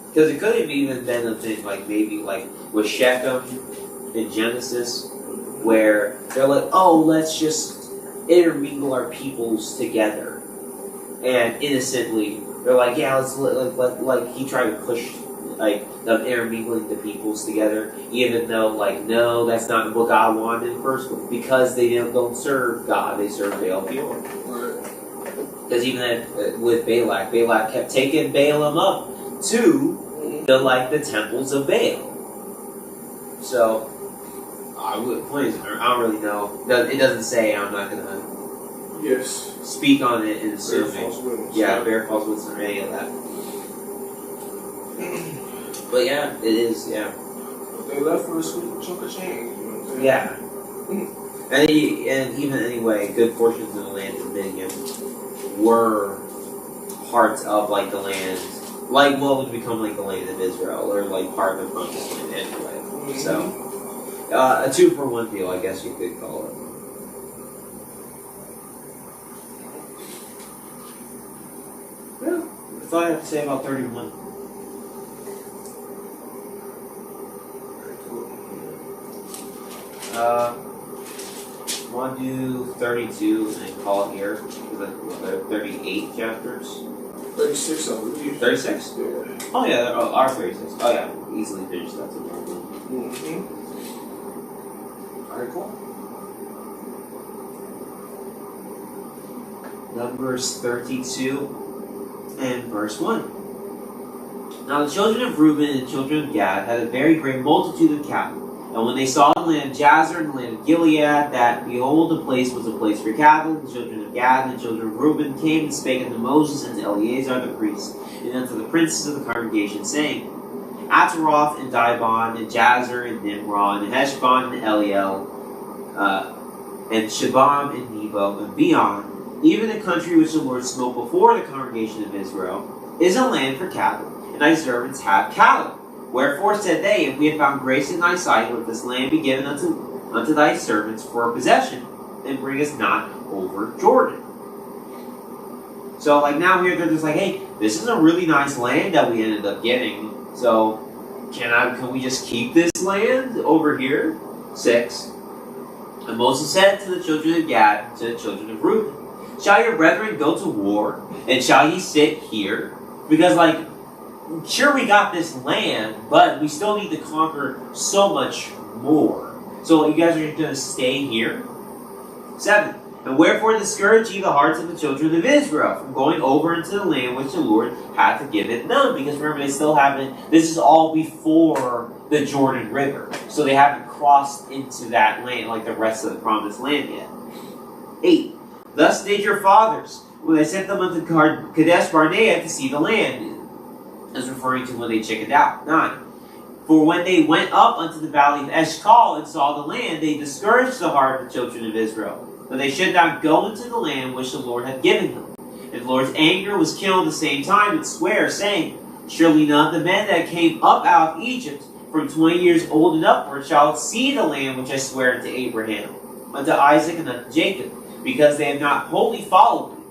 Speaker 2: Because it could have even been a thing like maybe like with Shechem in Genesis, where they're like, oh, let's just intermingle our peoples together, and innocently they're like, yeah, let's like he tried to push like them intermingling the peoples together, even though like no, that's not what God wanted in the first place, because they don't serve God, they serve Baal Peor. Because even with Balak kept taking Balaam up to the temples of Baal. So I don't really know. It doesn't say. I'm not gonna speak on it in assuming. Yeah, bear false witness or any of that. But yeah, it is. Yeah.
Speaker 1: They left for a sweet chunk of change. You know what I'm saying?
Speaker 2: Yeah. And even anyway, good portions of the land of Midian were parts of like the land, like what would become like the land of Israel, or like part of the promised land anyway. So a 2-for-1 deal, I guess you could call it. Yeah, that's all I have to say about 31. Want to do 32 and call it here? Because there are 38 chapters.
Speaker 1: 36, I believe.
Speaker 2: 36?
Speaker 1: Yeah.
Speaker 2: Oh yeah, there are 36. Oh yeah, easily finished that tomorrow. Alright, cool. Numbers 32 and verse 1. Now the children of Reuben and the children of Gad had a very great multitude of cattle. And when they saw the land of Jazer and the land of Gilead, that, behold, the place was a place for cattle, the children of Gad and the children of Reuben came and spake unto Moses and to Eleazar the priest, and unto the princes of the congregation, saying, Ataroth and Dibon and Jazer and Nimrod and Heshbon and Eliel and Shebam and Nebo and Beon, even the country which the Lord smote before the congregation of Israel, is a land for cattle, and thy servants have cattle. Wherefore said they, if we have found grace in thy sight, let this land be given unto thy servants for a possession, and bring us not over Jordan. So like now here they're just like, hey, this is a really nice land that we ended up getting. So can we just keep this land over here? 6. And Moses said to the children of Gad, to the children of Reuben, shall your brethren go to war, and shall ye sit here? Because like, sure we got this land, but we still need to conquer so much more. So you guys are going to stay here? 7. And wherefore discourage ye the hearts of the children of Israel from going over into the land which the Lord hath to give it them? Because remember, they still haven't, this is all before the Jordan River. So they haven't crossed into that land like the rest of the promised land yet. 8. Thus did your fathers, when they sent them unto Kadesh Barnea to see the land. As referring to when they chickened out. 9. For when they went up unto the valley of Eshcol and saw the land, they discouraged the heart of the children of Israel, that they should not go into the land which the Lord had given them. And the Lord's anger was kindled at the same time, and sware, saying, surely none of the men that came up out of Egypt from 20 years old and upward shall see the land which I swear unto Abraham, unto Isaac, and unto Jacob, because they have not wholly followed me.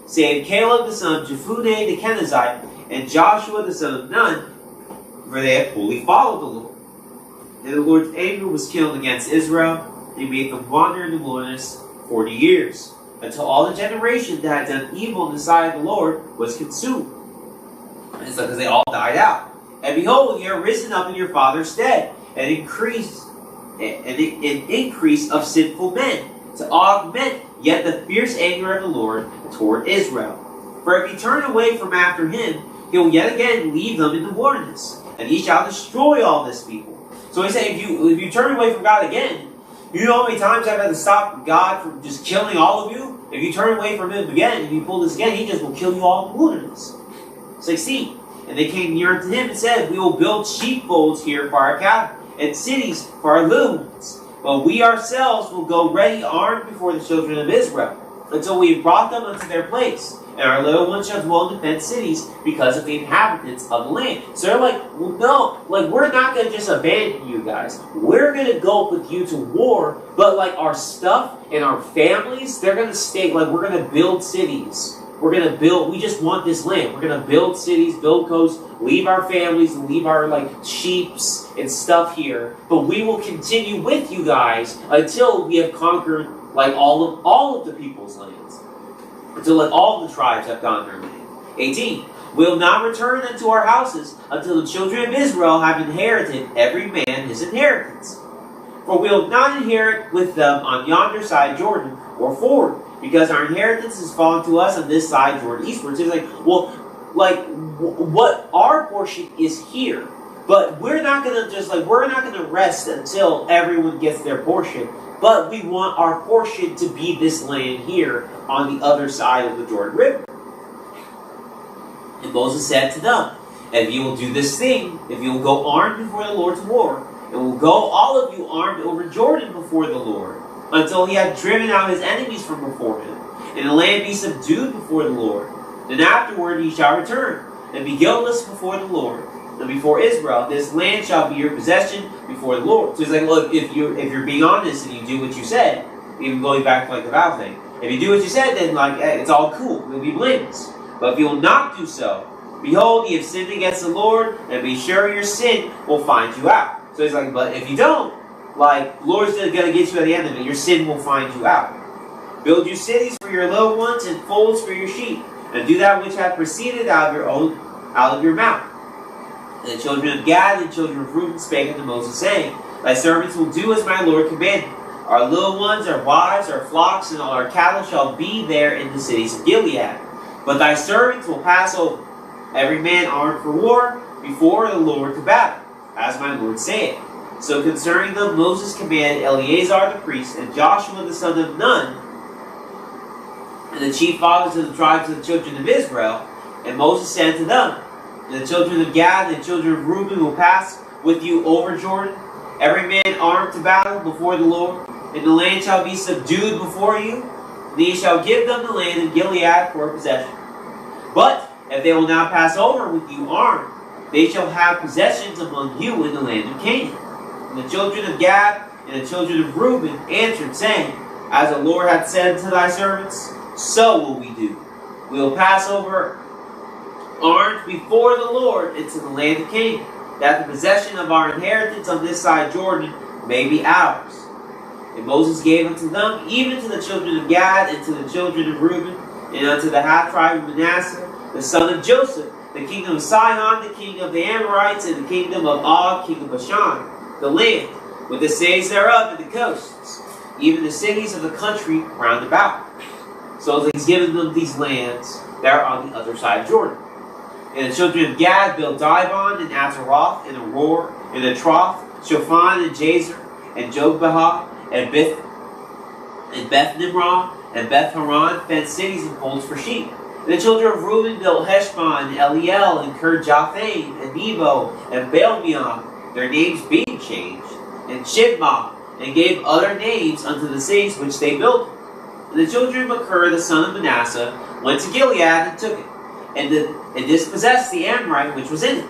Speaker 2: Save Caleb the son of Jephunneh the Kenizzite, and Joshua the son of Nun, for they have wholly followed the Lord. And the Lord's anger was kindled against Israel, and he made them wander in the wilderness 40 years, until all the generation that had done evil in the sight of the Lord was consumed. And it's because they all died out. And behold, ye are risen up in your father's stead, an increase of sinful men, to augment yet the fierce anger of the Lord toward Israel. For if ye turn away from after him, he will yet again leave them in the wilderness, and he shall destroy all this people. So he said, if you turn away from God again, you know how many times I've had to stop God from just killing all of you? If you turn away from him again, if you pull this again, he just will kill you all in the wilderness. 16. And they came near unto him and said, we will build sheepfolds here for our cattle, and cities for our little ones. But we ourselves will go ready armed before the children of Israel, until we have brought them unto their place. And our little ones shall dwell in the fenced cities because of the inhabitants of the land. So they're like, well, no, like we're not going to just abandon you guys. We're going to go with you to war, but like our stuff and our families, they're going to stay, like we're going to build cities. We're going to build, we just want this land. We're going to build cities, build coasts, leave our families, leave our like sheeps and stuff here. But we will continue with you guys until we have conquered like all of the people's lands. Until like all the tribes have gone their land. 18. We'll not return unto our houses until the children of Israel have inherited every man his inheritance. For we'll not inherit with them on yonder side Jordan or forward, because our inheritance has fallen to us on this side Jordan eastward. So it's like, well, like what our portion is here, but we're not gonna rest until everyone gets their portion. But we want our portion to be this land here on the other side of the Jordan River. And Moses said to them, if you will do this thing, if you will go armed before the Lord to war, and will go all of you armed over Jordan before the Lord, until he had driven out his enemies from before him, and the land be subdued before the Lord, then afterward ye shall return, and be guiltless before the Lord, and before Israel. This land shall be your possession before the Lord. So he's like, look, if you're being honest and you do what you said, even going back to like the vow thing, if you do what you said, then like it's all cool. You'll be blameless. But if you will not do so, behold, ye have sinned against the Lord, and be sure your sin will find you out. So he's like, but if you don't, like the Lord's gonna get you at the end of it. Your sin will find you out. Build you cities for your little ones and folds for your sheep, and do that which hath proceeded out of your mouth. And the children of Gad and the children of Reuben spake unto Moses, saying, thy servants will do as my Lord commanded. Our little ones, our wives, our flocks, and all our cattle shall be there in the cities of Gilead. But thy servants will pass over, every man armed for war, before the Lord to battle, as my Lord saith. So concerning them Moses commanded Eleazar the priest, and Joshua the son of Nun, and the chief fathers of the tribes of the children of Israel. And Moses said to them, the children of Gad and the children of Reuben will pass with you over Jordan, every man armed to battle before the Lord, and the land shall be subdued before you, and ye shall give them the land of Gilead for a possession. But if they will not pass over with you armed, they shall have possessions among you in the land of Canaan. And the children of Gad and the children of Reuben answered, saying, as the Lord hath said to thy servants, so will we do. We will pass over armed before the Lord into the land of Canaan, that the possession of our inheritance on this side Jordan may be ours. And Moses gave unto them, even to the children of Gad, and to the children of Reuben, and unto the half tribe of Manasseh, the son of Joseph, the kingdom of Sihon, the king of the Amorites, and the kingdom of Og, king of Bashan, the land, with the cities thereof and the coasts, even the cities of the country round about. So he's given them these lands that are on the other side of Jordan. And the children of Gad built Dibon, and Azaroth, and Aroer, and Atroth, Shophan, and Jazer, and Jogbehah, and Beth Nimrah, and Beth Haran, fenced cities and folds for sheep. And the children of Reuben built Heshbon, and Eliel, and Kirjathaim, and Nebo, and Baalmeon, their names being changed, and Shibmah, and gave other names unto the cities which they built. And the children of Machir, the son of Manasseh, went to Gilead and took it, and dispossessed the Amorite which was in it.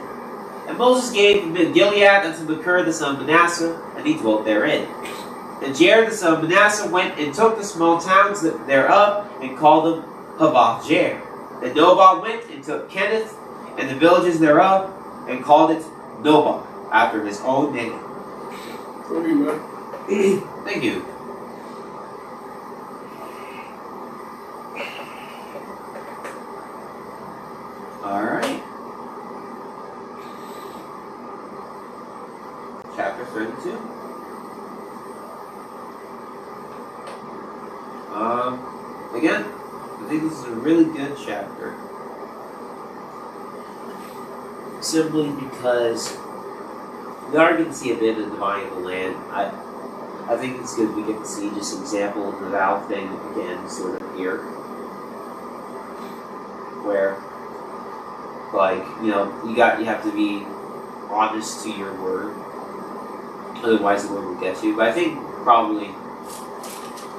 Speaker 2: And Moses gave Gilead unto Machir, the son of Manasseh, and he dwelt therein. And Jair, the son of Manasseh, went and took the small towns thereof, and called them Havoth Jair. And Nobal went and took Kenneth, and the villages thereof, and called it Nobal, after his own name.
Speaker 1: Thank you, man.
Speaker 2: Thank you. Alright. Chapter 32. Again, I think this is a really good chapter. Simply because we are going to see a bit of the dividing of the land. I think it's good we get to see just an example of the vow thing again, sort of here. Where, like, you know, you have to be honest to your word. Otherwise the word will get you. But I think probably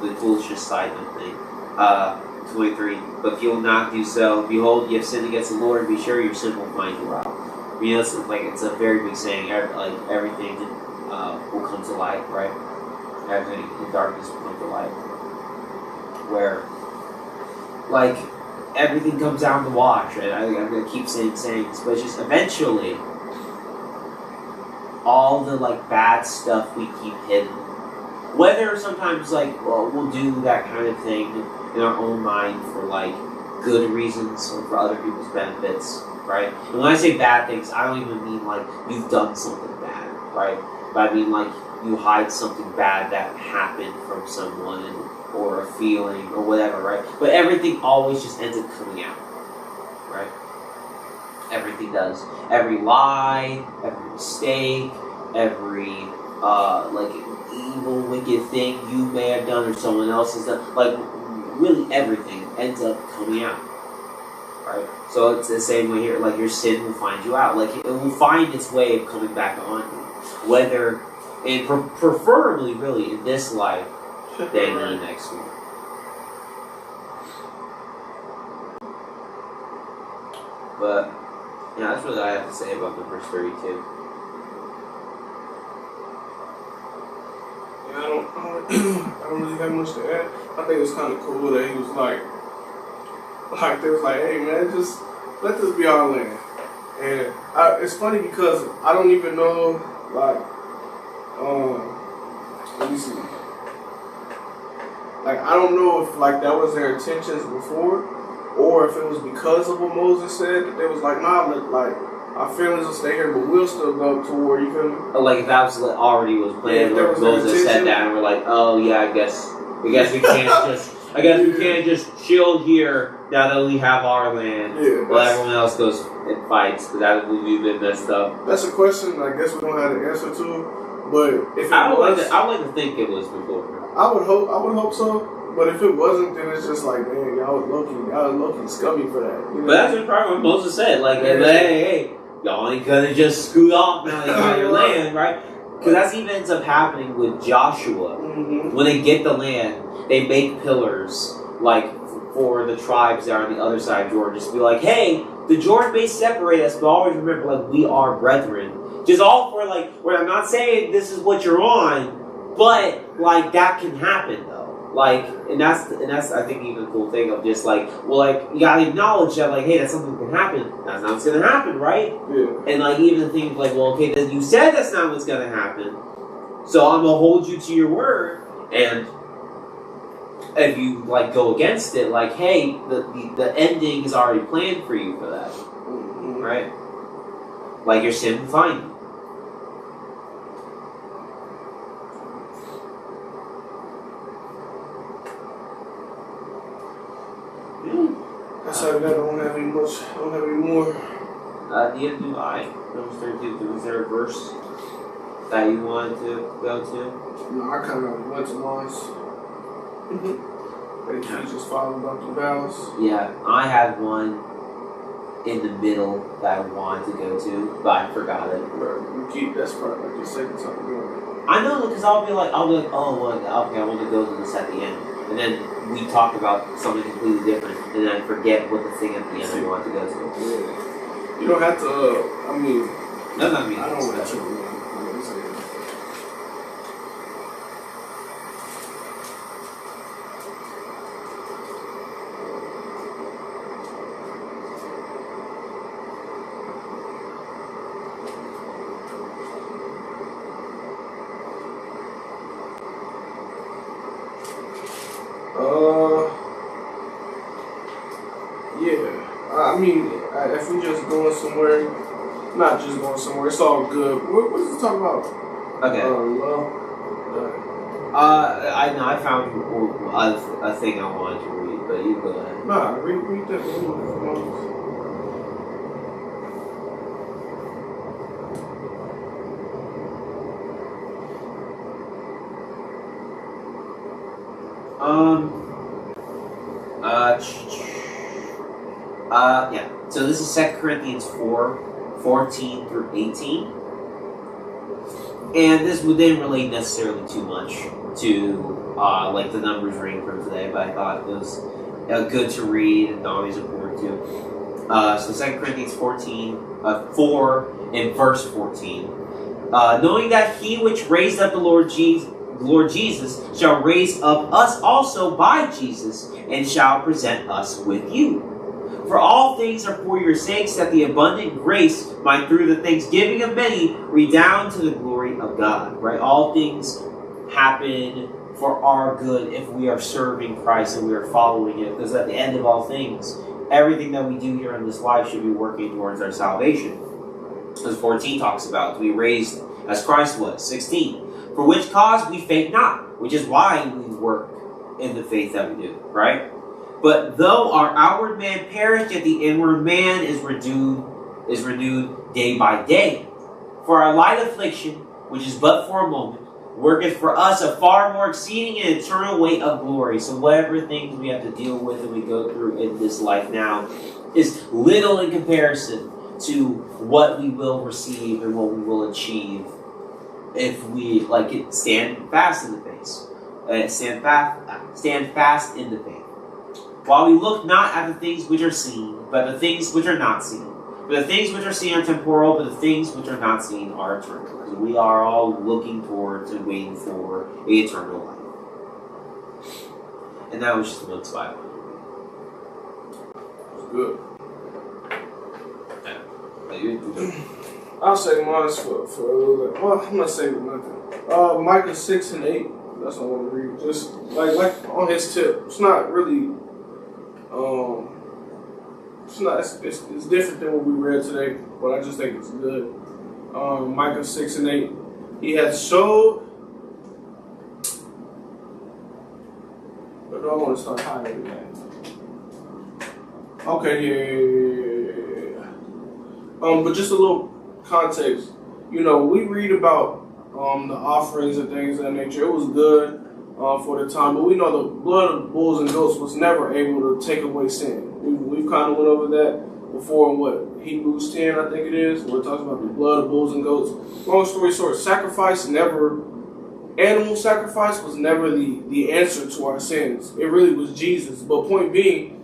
Speaker 2: the foolishness side of the thing. 23. But if you will not do so, behold, you have sinned against the Lord, be sure your sin will find you out. You know, it's a very big saying, like everything will come to light, right? Everything in darkness will come to light. Where, like, everything comes down to wash, right? I'm going to keep saying this, but it's just eventually, all the, like, bad stuff we keep hidden, whether sometimes, like, well, we'll do that kind of thing in our own mind for, like, good reasons or for other people's benefits, right? And when I say bad things, I don't even mean, like, you've done something bad, right? But I mean, like, you hide something bad that happened from someone or a feeling or whatever, right? But everything always just ends up coming out, right? Everything does. Every lie, every mistake, every, like, evil, wicked thing you may have done or someone else has done, like, really everything ends up coming out, right? So it's the same way here, like, your sin will find you out, like, it will find its way of coming back on you, whether, and preferably, really, in this life, than in the next one. But, yeah, that's what I have to say about the verse 32.
Speaker 1: Yeah, I don't really have much to add. I think it's kind of cool that he was like they was like, hey man, just let this be our land. And it's funny because I don't even know, like, let me see. Like, I don't know if, like, that was their intentions before, or if it was because of what Moses said that they was like, nah, like, our families will stay here, but we'll still go to war, you feel me?
Speaker 2: Like, if that was already was planned,
Speaker 1: Yeah,
Speaker 2: or Moses said that, and we're like, oh yeah, I guess we can't just chill here now that we have our land.
Speaker 1: Yeah,
Speaker 2: while everyone else goes and fights, because that would be a bit messed up.
Speaker 1: That's a question I guess we don't have the answer to, but if it
Speaker 2: I would
Speaker 1: was,
Speaker 2: like to think it was before.
Speaker 1: I would hope so. But if it wasn't, then it's just like, man, y'all was low-key scummy for that. You know?
Speaker 2: But that's probably what Moses said. Like, hey, y'all ain't gonna just scoot off now you got your land, right? Because that's even ends up happening with Joshua.
Speaker 1: Mm-hmm.
Speaker 2: When they get the land, they make pillars, like, for the tribes that are on the other side of Jordan. Just be like, hey, the Jordan may separate us, but always remember, like, we are brethren. Just all for, like, where I'm not saying this is what you're on, but, like, that can happen, though. Like, and that's I think even a cool thing of just like, well, like you gotta acknowledge that, like, hey, that's something that can happen. That's not what's gonna happen, right?
Speaker 1: Yeah.
Speaker 2: And like even the thing of like, well, okay, then you said that's not what's gonna happen, so I'm gonna hold you to your word. And if you like go against it, like, hey, the ending is already planned for you for that, right? Like your sin will find you.
Speaker 1: That's how I don't have any much. I don't have any more.
Speaker 2: Neither do I. Numbers 32. Was there a verse that you wanted to go to?
Speaker 1: No, I kind of went to mine. They just followed up the vows.
Speaker 2: Yeah, I had one in the middle that I wanted to go to, but I forgot it.
Speaker 1: You keep that's probably like your second time doing it.
Speaker 2: I know, because I'll be like, oh, well, okay, I want to go to this at the end, and then we talk about something completely different, and then I forget what the thing at the end I want to go to.
Speaker 1: Yeah. You don't have to. I mean,
Speaker 2: no, not me.
Speaker 1: I don't want to. I mean, if we just going somewhere, not just going somewhere, it's all good. What is it talking about?
Speaker 2: Okay.
Speaker 1: Love.
Speaker 2: I found a thing I wanted to read, but you go ahead.
Speaker 1: Nah, read that one.
Speaker 2: Yeah. So this is 2 Corinthians 4:14 through 18. And this didn't relate necessarily too much to like the numbers reading from today, but I thought it was good to read and always important to. So 2 Corinthians 4 in verse 14. Knowing that he which raised up the Lord Jesus shall raise up us also by Jesus, and shall present us with you. For all things are for your sakes, that the abundant grace might through the thanksgiving of many redound to the glory of God. Right? All things happen for our good if we are serving Christ and we are following it. Because at the end of all things, everything that we do here in this life should be working towards our salvation. As 14 talks about, to be raised as Christ was. 16. For which cause we faint not, which is why we work in the faith that we do, right? But though our outward man perish, yet the inward man is renewed day by day. For our light affliction, which is but for a moment, worketh for us a far more exceeding and eternal weight of glory. So whatever things we have to deal with and we go through in this life now is little in comparison to what we will receive and what we will achieve if we stand fast in the faith. Stand fast in the faith. While we look not at the things which are seen, but the things which are not seen. For the things which are seen are temporal, but the things which are not seen are eternal. Because we are all looking towards and waiting for the eternal life. And that was just the Milk's Bible.
Speaker 1: Good.
Speaker 2: Yeah.
Speaker 1: I'll say mine for a little bit. Well, I'm not saving nothing. Micah 6 and 8. That's what I want to read. Just like on his tip. It's not really. It's different than what we read today, but I just think it's good. Micah 6 and 8. He has showed. But I don't want to start highlighting that. Okay, yeah. But just a little context. You know, we read about the offerings and things of that nature. It was good for the time, but we know the blood of bulls and goats was never able to take away sin. We've kind of went over that before in what, Hebrews 10, I think it is, where it talks about the blood of bulls and goats. Long story short, animal sacrifice was never the answer to our sins. It really was Jesus. But point being,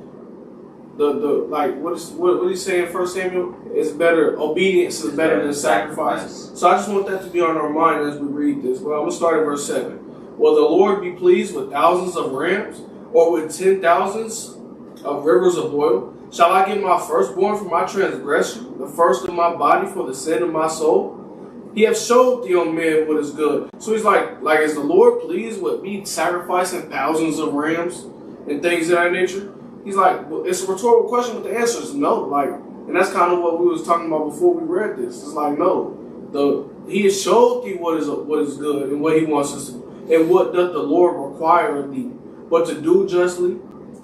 Speaker 1: what he's saying in 1 Samuel is better. Obedience is better than sacrifice. So I just want that to be on our mind as we read this. Well, I'm gonna start at verse 7. Will the Lord be pleased with thousands of rams, or with 10,000s of rivers of oil? Shall I give my firstborn for my transgression, the first of my body for the sin of my soul? He hath showed the young man what is good. So he's like, is the Lord pleased with me sacrificing thousands of rams and things of that nature? He's like, well, it's a rhetorical question, but the answer is no. And that's kind of what we was talking about before we read this. It's like, no, He has showed thee what is good and what He wants us to do, and what doth the Lord require of thee, but to do justly,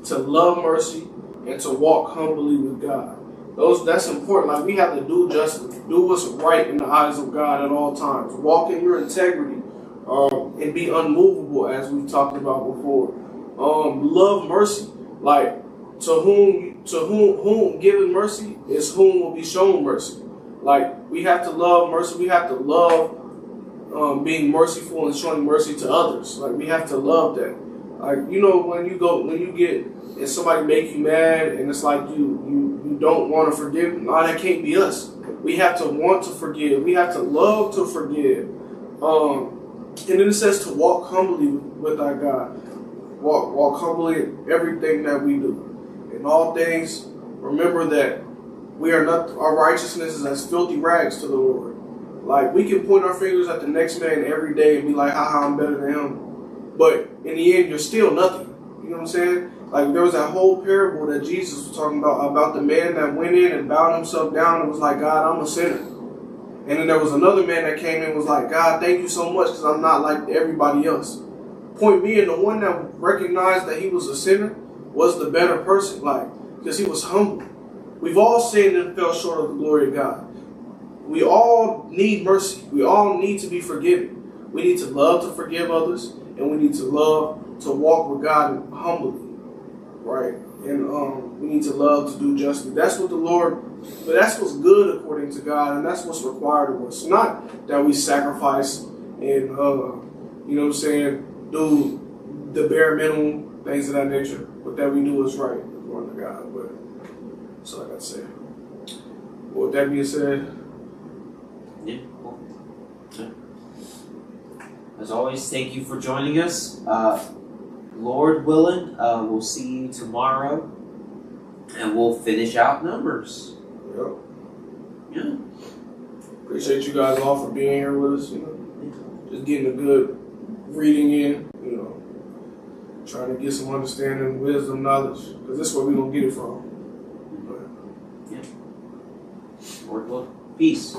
Speaker 1: to love mercy, and to walk humbly with God. That's important. We have to do justly, do what's right in the eyes of God at all times. Walk in your integrity, and be unmovable, as we talked about before. Love mercy, to whom given mercy is whom will be shown mercy. We have to love mercy. We have to love being merciful and showing mercy to others. We have to love that. When you get and somebody make you mad, and it's like you don't want to forgive. No, that can't be us. We have to want to forgive. We have to love to forgive. And then it says to walk humbly with our God. Walk humbly in everything that we do. In all things, remember that we are not, our righteousness is as filthy rags to the Lord. We can point our fingers at the next man every day and be like, haha, I'm better than him. But in the end, you're still nothing. You know what I'm saying? There was that whole parable that Jesus was talking about the man that went in and bowed himself down and was like, God, I'm a sinner. And then there was another man that came in and was like, God, thank you so much because I'm not like everybody else. Point being, the one that recognized that he was a sinner was the better person, because he was humble. We've all sinned and fell short of the glory of God. We all need mercy. We all need to be forgiven. We need to love to forgive others, and we need to love to walk with God humbly, right? And we need to love to do justly. That's what the Lord, but that's what's good according to God, and that's what's required of us. Not that we sacrifice and, do the bare minimum, things of that nature, but that we do is right according to God. But that's all I got to say. With that being said,
Speaker 2: yeah, cool. Yeah. As always, thank you for joining us. Lord willing, we'll see you tomorrow, and we'll finish out Numbers.
Speaker 1: Yep.
Speaker 2: Yeah.
Speaker 1: Appreciate you guys all for being here with us. Just getting a good reading in. Trying to get some understanding, wisdom, knowledge, because this is where we're gonna get it from.
Speaker 2: Yeah. Lord willing. Peace.